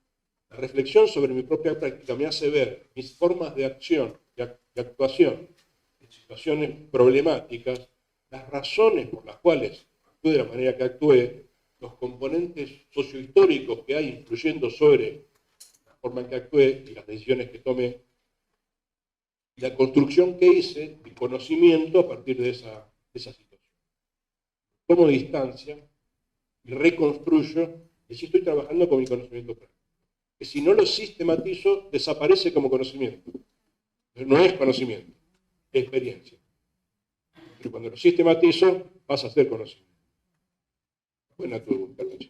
La reflexión sobre mi propia práctica me hace ver mis formas de acción y actuación en situaciones problemáticas, las razones por las cuales actué de la manera que actué, los componentes sociohistóricos que hay influyendo sobre la forma en que actué y las decisiones que tomé, y la construcción que hice de conocimiento a partir de esa situación. Tomo distancia y reconstruyo, y así estoy trabajando con mi conocimiento práctico. Que si no lo sistematizo, desaparece como conocimiento. No es conocimiento, es experiencia. Pero cuando lo sistematizo, pasa a ser conocimiento. Buena tu Carlos.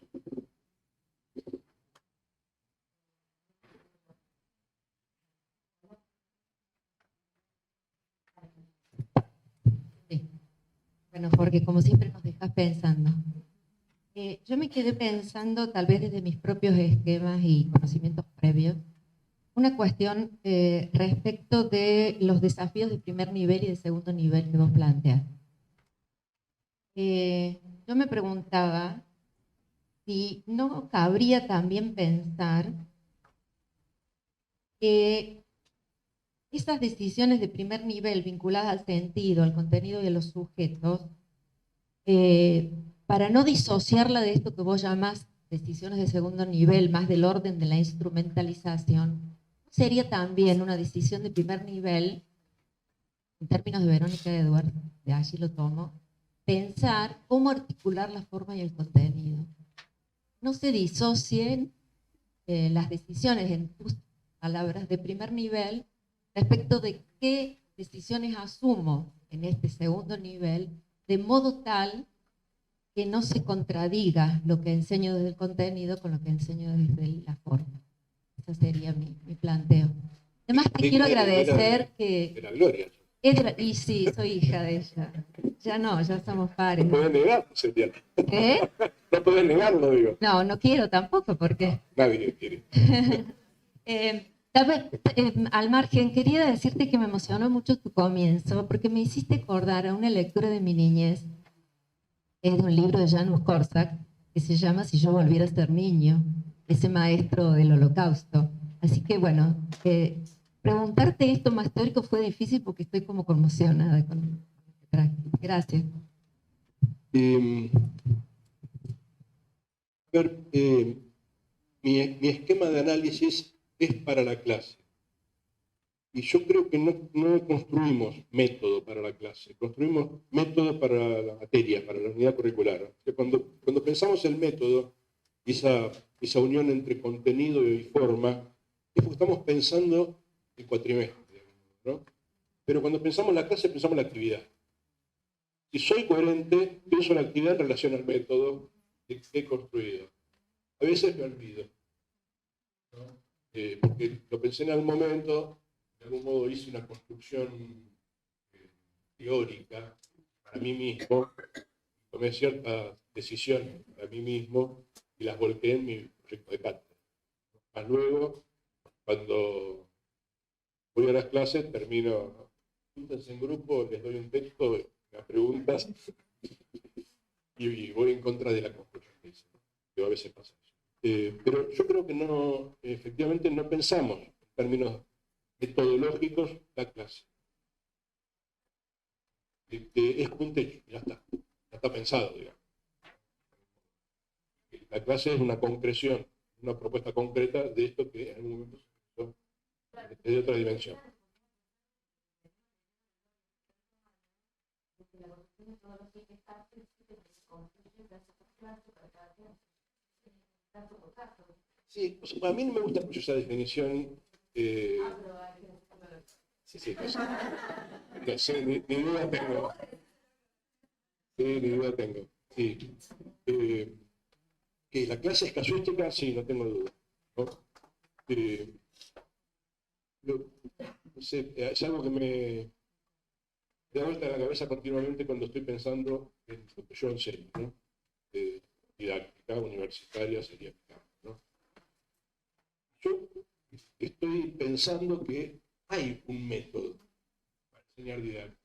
Sí. Bueno, Jorge, como siempre nos dejas pensando. Yo me quedé pensando, tal vez desde mis propios esquemas y conocimientos previos, una cuestión respecto de los desafíos de primer nivel y de segundo nivel que vos planteas. Yo me preguntaba si no cabría también pensar que esas decisiones de primer nivel vinculadas al sentido, al contenido y a los sujetos, para no disociarla de esto que vos llamás decisiones de segundo nivel, más del orden de la instrumentalización, sería también una decisión de primer nivel, en términos de Verónica Edwards, de allí lo tomo, pensar cómo articular la forma y el contenido. No se disocien las decisiones, en tus palabras, de primer nivel respecto de qué decisiones asumo en este segundo nivel, de modo tal que no se contradiga lo que enseño desde el contenido con lo que enseño desde la forma. Ese sería mi planteo. Además, te quiero agradecer que... Era Gloria. Y sí, soy hija de ella. Ya no, ya somos pares. No podés negarlo, Septiana. ¿Eh? No podés negarlo, digo. No, no quiero tampoco, porque... Nadie quiere. Tal vez, al margen, quería decirte que me emocionó mucho tu comienzo, porque me hiciste acordar a una lectura de mi niñez. Es de un libro de Janusz Korczak, que se llama Si yo volviera a ser niño, ese maestro del Holocausto. Así que, bueno, preguntarte esto más teórico fue difícil porque estoy como conmocionada con este práctico. Gracias. Mi esquema de análisis es para la clase. Y yo creo que no construimos método para la clase, construimos método para la materia, para la unidad curricular. O sea, cuando pensamos el método, esa unión entre contenido y forma, es porque estamos pensando el cuatrimestre, ¿no? Pero cuando pensamos la clase, pensamos la actividad. Si soy coherente, pienso la actividad en relación al método que he construido. A veces me olvido, ¿no? Porque lo pensé en algún momento, de algún modo hice una construcción teórica para mí mismo, tomé ciertas decisiones para mí mismo y las volqué en mi proyecto de cátedra. Más luego, cuando voy a las clases, termino, júntense en grupo, les doy un texto, las preguntas, y voy en contra de la conclusión que hice, que a veces pasa eso. Pero yo creo que no, efectivamente no pensamos en términos metodológicos la clase. Es como un techo, ya está pensado, digamos. La clase es una concreción, una propuesta concreta de esto que en algún momento es de otra dimensión. Sí, o sea, a mí no me gusta mucho esa definición. Sí, no sé, ni duda tengo. Sí, ni duda tengo. Sí. Que la clase es casuística, sí, no tengo duda, ¿no? No sé, es algo que me da vuelta la cabeza continuamente cuando estoy pensando en lo que yo enseño, ¿no? didáctica universitaria sería eficaz, ¿no? Yo estoy pensando que hay un método para enseñar didáctica.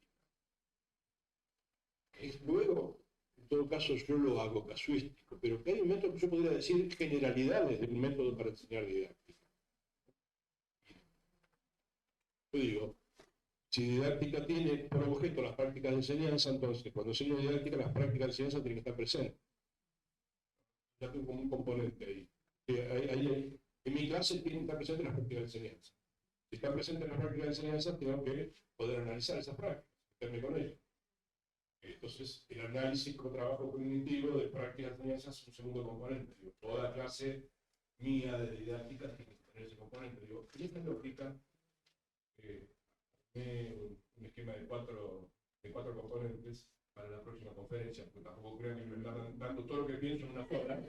Luego, en todo caso, yo lo hago casuístico, pero que hay un método que yo podría decir generalidades del método para enseñar didáctica. Yo digo, si didáctica tiene por objeto las prácticas de enseñanza, entonces cuando enseño didáctica, las prácticas de enseñanza tienen que estar presentes. Ya tengo como un componente ahí. En mi clase tienen que estar presentes las prácticas de enseñanza. Si están presentes las prácticas de enseñanza, tengo que poder analizar esas prácticas, meterme con ellas. Entonces, el análisis con trabajo cognitivo de prácticas de enseñanza es un segundo componente. Digo, toda clase mía de didáctica tiene que tener ese componente. Digo, en esta lógica, un esquema de cuatro componentes para la próxima conferencia, porque tampoco crean que me están dando todo lo que pienso en una hora.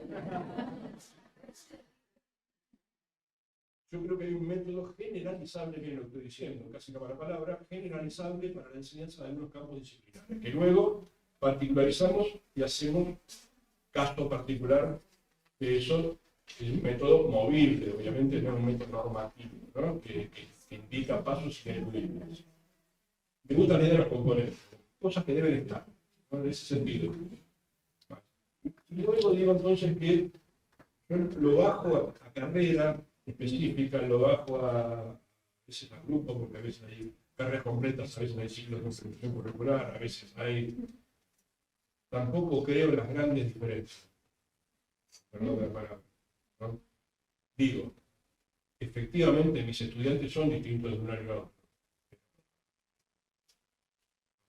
Yo creo que hay un método generalizable, que lo estoy diciendo, casi para palabra, generalizable para la enseñanza de algunos campos disciplinares, que luego particularizamos y hacemos caso particular, que eso es un método movible, obviamente no es un método normativo, ¿no? que indica pasos ineludibles. Me gusta la idea de los componentes, cosas que deben estar, ¿no? En ese sentido. Y luego digo entonces que yo lo bajo a carrera específica, lo bajo a veces a grupos, porque a veces hay carreras completas, a veces hay ciclos de instrucción curricular, a veces hay... Tampoco creo en las grandes diferencias. Perdón la palabra, ¿no? Digo, efectivamente mis estudiantes son distintos de un año a otro.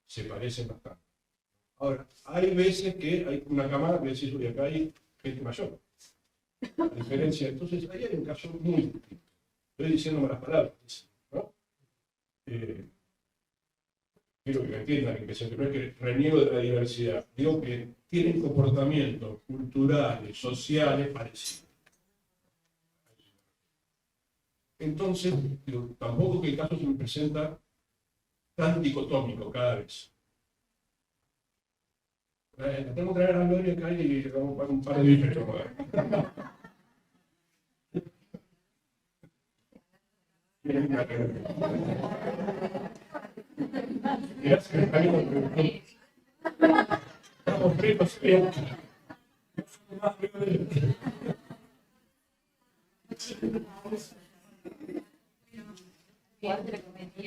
Se parecen bastante. Ahora, hay veces que hay una camada que decís, oye, acá hay gente mayor. La diferencia, entonces, ahí hay un caso muy distinto. Estoy diciendo malas palabras, ¿no? Quiero que me entiendan, que no es que reniego de la diversidad. Digo que tienen comportamientos culturales, sociales parecidos. Entonces, digo, tampoco que el caso se me presenta tan dicotómico cada vez. Tengo que traer a Gloria acá y le vamos a un par de bifes. Estamos fritos.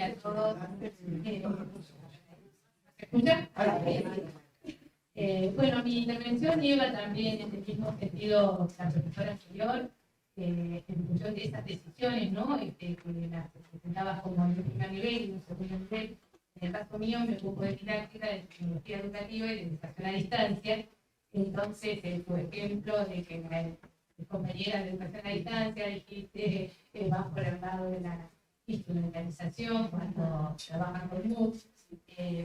A todos. ¿Se escucha? Bueno, mi intervención lleva también en el mismo sentido que la profesora anterior, en función de esas decisiones, ¿no? Que las presentaba como en un primer nivel y en un segundo nivel. En el caso mío me ocupo de didáctica, de tecnología educativa y de educación a distancia. Entonces, tu ejemplo de que mi compañera de educación a distancia dijiste va por el lado de la instrumentalización cuando trabajan con MOOC.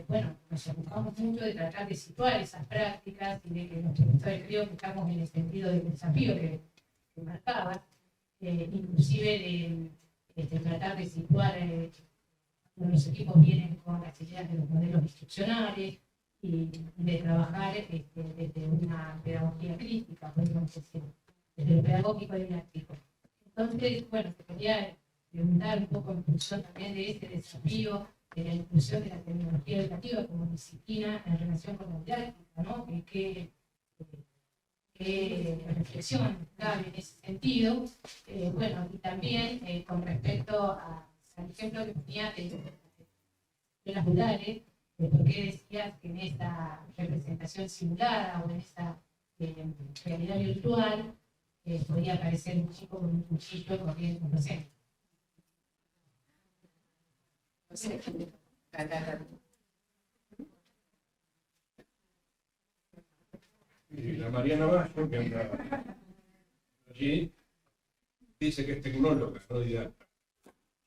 Bueno, nos ocupamos mucho de tratar de situar esas prácticas y de que los profesores creo que estamos en el sentido del desafío que marcaba, inclusive de tratar de situar cuando los equipos vienen con las ideas de los modelos instruccionales y de trabajar desde una pedagogía crítica, podríamos decir, desde lo pedagógico y didáctico. Entonces, bueno, te quería preguntar un poco en función también de este desafío de la inclusión de la tecnología educativa como disciplina en relación con la didáctica, ¿no? ¿Qué reflexión cabe en ese sentido? Bueno, y también con respecto al ejemplo que ponía de las rurales, ¿por qué decías que en esta representación simulada o en esta realidad virtual podía aparecer un chico con un cuchillo corriendo, no sé? Y la Mariana Mayo, que anda allí, dice que es tecnóloga, no didacta.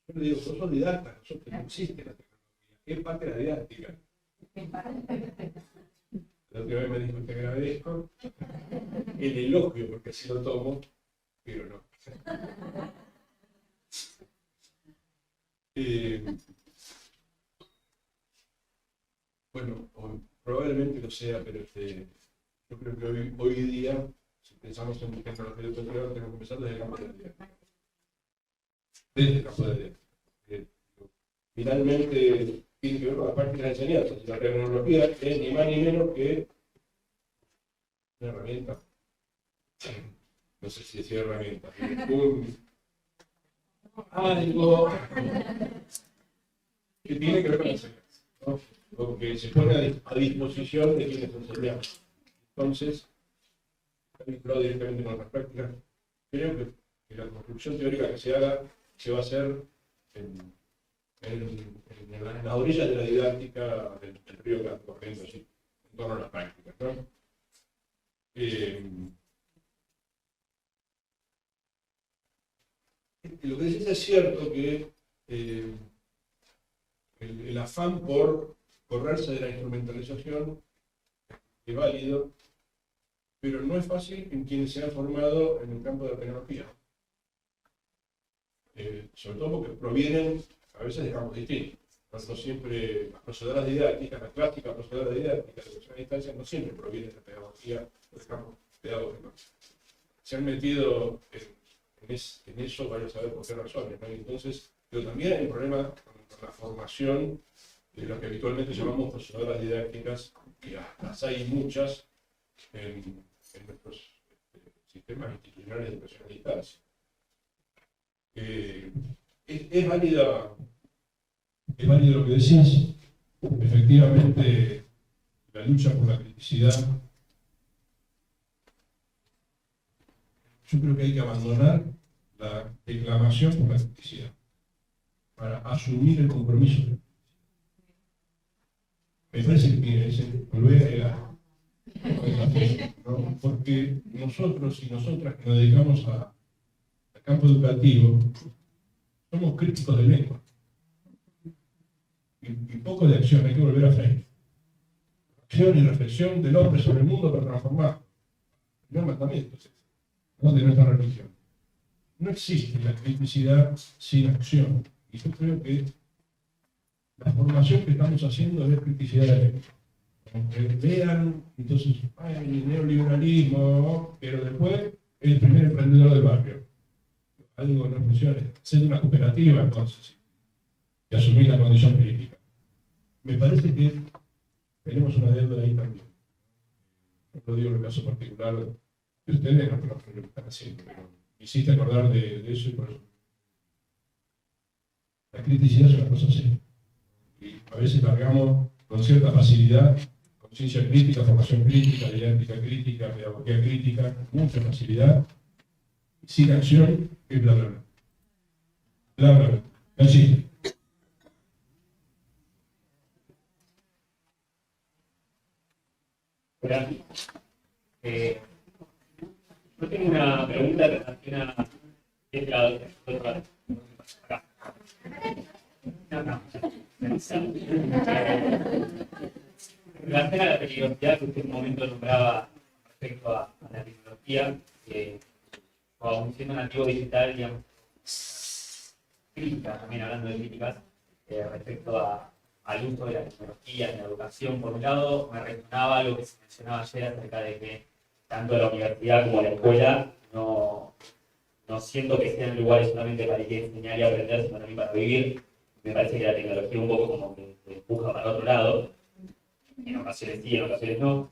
Yo le digo, vos sos didacta, nosotros no existe la tecnología. ¿Qué parte de la didáctica? Lo que hoy me dijo, te agradezco el elogio, porque así lo tomo, pero no. Bueno, probablemente lo sea, pero yo creo que hoy día si pensamos en tecnología educativa, tenemos que empezar desde el campo de la didáctica. Desde el campo de la didáctica. Finalmente, tiene que ver con la práctica de enseñanza. La tecnología es ni más ni menos que una herramienta. No sé si decía herramienta. Algo que tiene que ver con la enseñanza, ¿no? Lo que se pone a disposición de quienes enseñamos. Entonces, está vinculado directamente con las prácticas. Creo que la construcción teórica que se haga se va a hacer en las orillas de la didáctica del río que va corriendo así, en torno a las prácticas, ¿no? Lo que decís es cierto que el afán por correrse de la instrumentalización es válido, pero no es fácil en quienes se han formado en el campo de la tecnología. Sobre todo porque provienen a veces de campos distintos. No siempre las procedoras didácticas, las clásicas procedoras didácticas de educación a distancia no siempre provienen de la pedagogía o del campo pedagógico. Se han metido en eso, vaya a saber por qué razones, ¿no? Entonces, pero también hay un problema con la formación de lo que habitualmente llamamos procedoras didácticas, que las hay muchas en nuestros sistemas institucionales de educación a distancia. Es válido lo que decís. Efectivamente, la lucha por la criticidad, yo creo que hay que abandonar la declamación por la criticidad para asumir el compromiso. Me parece que es volver a ¿no? Porque nosotros y nosotras que nos dedicamos al campo educativo somos críticos de lengua y poco de acción. Hay que volver a Freire. Acción y reflexión del hombre sobre el mundo para transformar. El primer mandamiento es ese, ¿no? De nuestra religión. No existe la criticidad sin acción. Y yo creo que la formación que estamos haciendo es criticidad de la lengua. Vean, entonces, el neoliberalismo, pero después el primer emprendedor del barrio. Algo no funciona, ser una cooperativa entonces, y asumir la condición crítica. Me parece que tenemos una deuda ahí también. No lo digo en el caso particular de ustedes, no lo que están haciendo, pero hiciste acordar de eso y por eso. La criticidad es una cosa así. Y a veces largamos con cierta facilidad conciencia crítica, formación crítica, didáctica crítica, pedagogía crítica, mucha facilidad, sin acción, es bla bla bla. Bla bla bla. Así. Yo tengo una pregunta relacionada a relación a la peligrosidad que usted en un momento nombraba respecto a la tecnología, o aún siendo nativo digital, digamos, críticas, también hablando de críticas, respecto al uso de la tecnología en la educación. Por un lado, me resonaba algo que se mencionaba ayer acerca de que tanto la universidad como la escuela no siento que sean lugares solamente para enseñar y aprender, sino también para vivir. Me parece que la tecnología un poco como que empuja para otro lado. En ocasiones sí, en ocasiones no.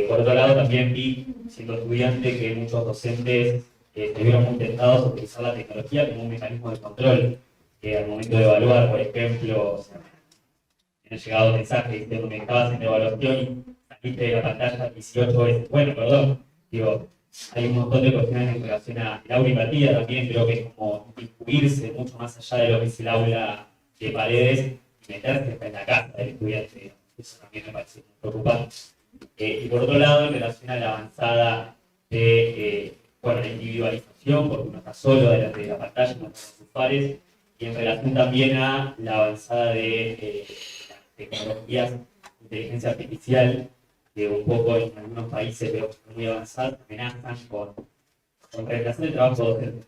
Por otro lado, también vi, siendo estudiante, que muchos docentes estuvieron muy tentados a utilizar la tecnología como un mecanismo de control, que al momento de evaluar, por ejemplo, o sea, me han llegado mensajes diciendo que estabas en evaluación y saliste de la pantalla 18 veces. Bueno, perdón, digo, hay un montón de cuestiones en relación a la aula invertida también, creo que es como incluirse mucho más allá de lo que es el aula de paredes y meterse en la casa del estudiante. Eso también me parece preocupante. Y por otro lado, en relación a la avanzada de la individualización, porque uno está solo delante de la pantalla, no con sus pares, y en relación también a la avanzada de las tecnologías de inteligencia artificial, que un poco en algunos países veo muy avanzadas, amenazan con reemplazar el trabajo docente.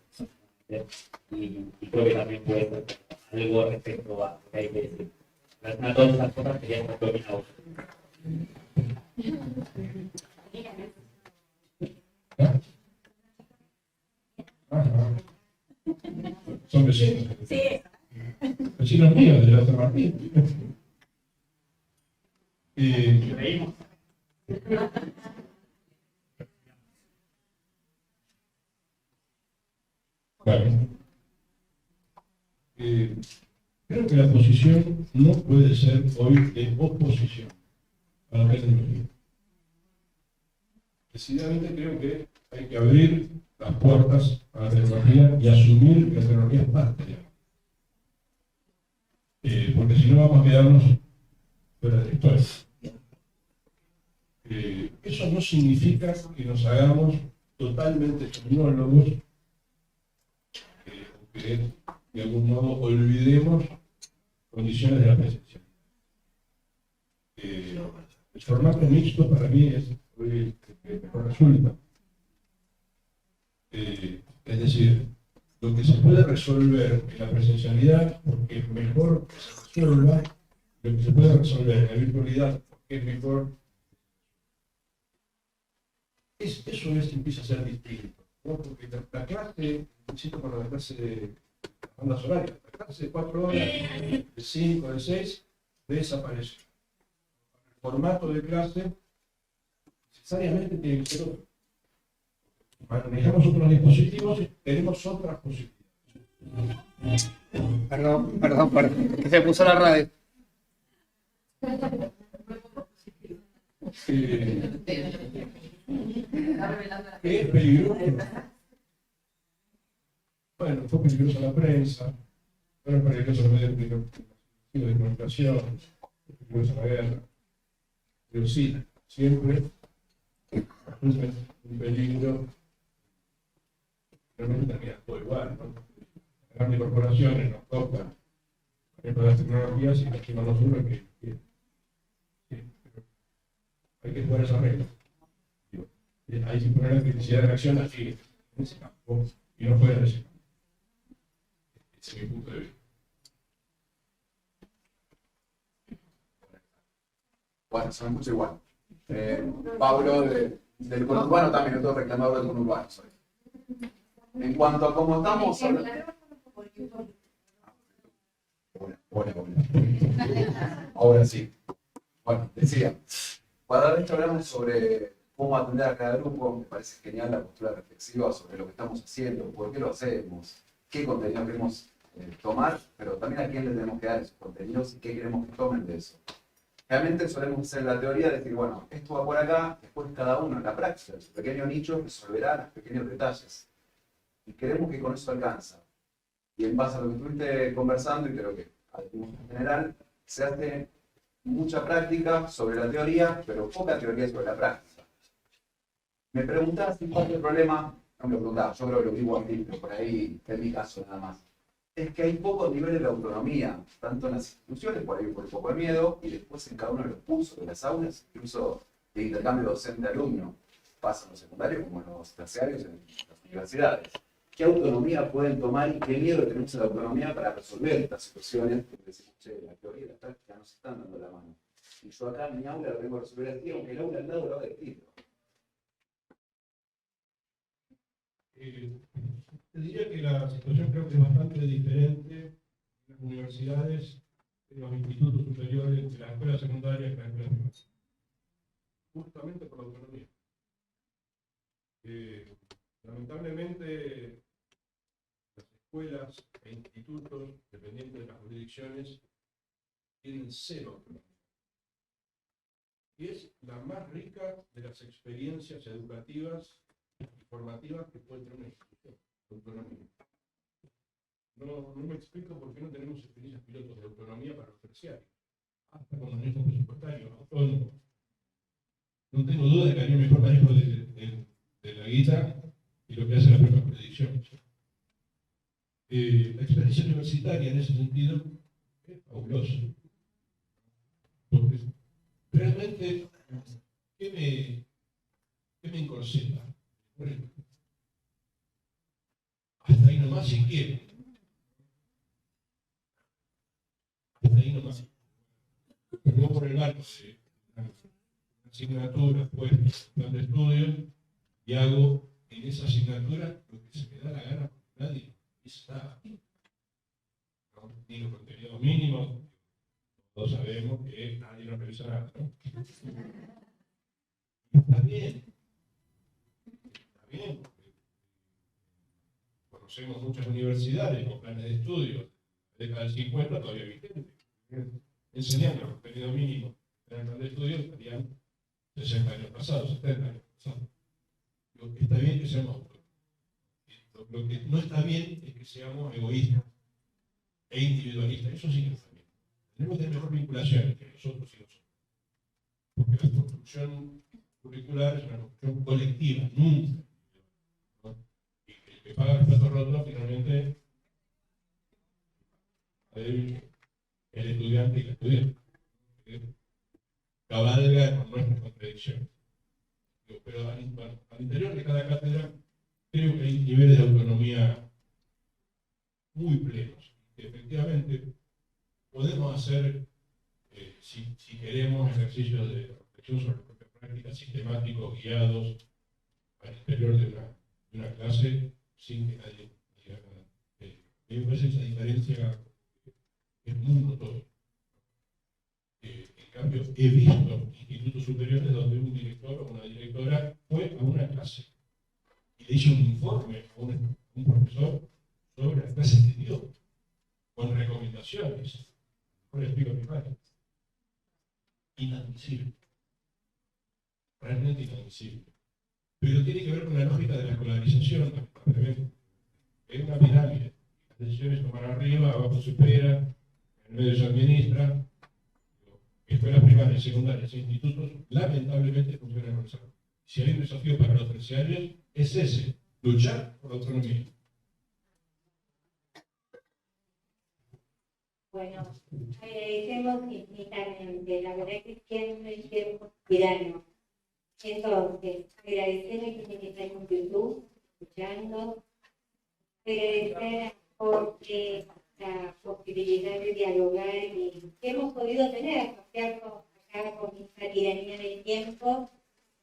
Y creo que también puede ser algo respecto a lo que hay que decir. En relación a todas esas cosas, quería saber qué opina vos. Ajá. Son vecinos. Sí. Vecinos míos de la otra Martín. Reímos. Claro. Creo que la posición no puede ser hoy de oposición a la tecnología. Decididamente creo que hay que abrir las puertas a la tecnología y asumir que la tecnología es parte de algo. Porque si no vamos a quedarnos fuera de la historia. Eso no significa que nos hagamos totalmente tecnólogos, o que de algún modo olvidemos condiciones de la presencia. El formato mixto para mí es el que mejor resulta. Es decir, lo que se puede resolver en la presencialidad, porque es mejor que se resuelva, lo que se puede resolver en la virtualidad, porque es mejor. Eso empieza a ser distinto, ¿no? Porque la clase, insisto con la clase de bandas horarias, la clase de 4 horas, de 5, de 6, desaparece. El formato de clase necesariamente tiene que ser otro. Manejamos otros dispositivos y tenemos otras posibilidades. Perdón, que se puso la radio. Es peligroso. Bueno, fue peligroso la prensa, fueron peligrosos los medios de comunicación, fue peligrosa la guerra. Pero sí, siempre un peligro. Realmente termina todo igual, ¿no? Las grandes corporaciones nos tocan con las tecnologías y lastimamos a nosotros que sí, pero hay que jugar esa regla. Hay que poner la criticidad de reacción así, en ese campo, y no fuera de ese campo. Ese es mi punto de vista. Bueno, se me escucha igual. Pablo del conurbano también, otro reclamador del conurbano soy. En cuanto a cómo estamos hablando. Ahora sí. Bueno, decía, para esto hablamos sobre cómo atender a cada grupo. Me parece genial la postura reflexiva sobre lo que estamos haciendo, por qué lo hacemos, qué contenido queremos tomar, pero también a quién le tenemos que dar esos contenidos y qué queremos que tomen de eso. Realmente solemos hacer la teoría de decir, bueno, esto va por acá, después cada uno en la práctica, en su pequeño nicho, resolverá los pequeños detalles. Y creemos que con eso alcanza. Y en base a lo que estuviste conversando, y creo que en general, se hace mucha práctica sobre la teoría, pero poca teoría sobre la práctica. Me preguntaba si parte del problema, no me lo preguntaba, yo creo que lo vivo aquí, pero por ahí es mi caso nada más. Es que hay pocos niveles de autonomía, tanto en las instituciones, por ahí por un poco de miedo, y después en cada uno de los cursos, de las aulas, incluso de intercambio docente-alumno, pasa en los secundarios como en los terciarios en las universidades. ¿Qué autonomía pueden tomar y qué miedo tenemos a la autonomía para resolver estas situaciones? Porque decimos, che, la teoría y la práctica no se están dando la mano. Y yo acá en mi aula lo tengo que resolver así, aunque el aula al lado lo haga distinto. Te diría que la situación creo que es bastante diferente en las universidades, en los institutos superiores, en las escuelas secundarias y en las escuelas primarias. Justamente por la autonomía. Lamentablemente, las escuelas e institutos, dependientes de las jurisdicciones, tienen cero autonomía. Y es la más rica de las experiencias educativas y formativas que puede tener una institución. Autonomía. No me explico por qué no tenemos experiencias pilotos de autonomía para los terciarios. Hasta con manejo presupuestario, autónomo. No tengo duda de que hay un mejor manejo de la guita y lo que hace la propia jurisdicción. La experiencia universitaria en ese sentido es fabulosa. Porque realmente, ¿qué me encorseta? Hasta ahí nomás si quiere. Hasta ahí nomás. Pero por el marco de una asignatura, pues, plan de estudio, y hago en esa asignatura lo que se me da la gana, porque nadie está aquí. ¿No? Ni los contenidos mínimos, todos sabemos que nadie nos revisa nada, ¿no? Está bien, porque conocemos muchas universidades con planes de estudio de la década del 50 todavía vigentes, enseñando los contenidos mínimos en el plan de estudio estarían 60 años pasados, 70 años pasados. Lo que está bien es que seamos lo que no está bien es que seamos egoístas e individualistas. Eso sí que no está bien. Tenemos que tener mejor vinculación entre nosotros y nosotros. Porque la construcción curricular es una construcción colectiva, nunca. ¿No? Y el que paga los platos rotos finalmente es el estudiante y la estudiante. Cabalga con nuestras contradicciones. Pero al interior de cada cátedra creo que hay niveles de autonomía muy plenos. Que efectivamente podemos hacer, si queremos, ejercicios de reflexión sobre las propias prácticas, sistemáticos, guiados, al interior de una clase, sin que nadie diga nada. A mí me parece que esa diferencia es muy notoria. En cambio, he visto institutos superiores donde un director o una directora fue a una clase y le hizo un informe a un profesor sobre las clases que dio, con recomendaciones. Por explico mi padre. Inadmisible. Realmente inadmisible. Pero tiene que ver con la lógica de la escolarización, lamentablemente. Es una pirámide. Las decisiones toman arriba, abajo se espera, en el medio se administra. Escuelas primarias, secundarias e institutos, lamentablemente funcionan con esa. Si hay un desafío para los terciarios, es ese, luchar por la autonomía. Bueno, agradecemos infinitamente. La verdad que tiene un tiempo tirano. Entonces, agradecerle que están en YouTube, escuchando. Agradecer por la posibilidad de dialogar y que hemos podido tener, ¿no es cierto? Acá con esta tiranía del tiempo,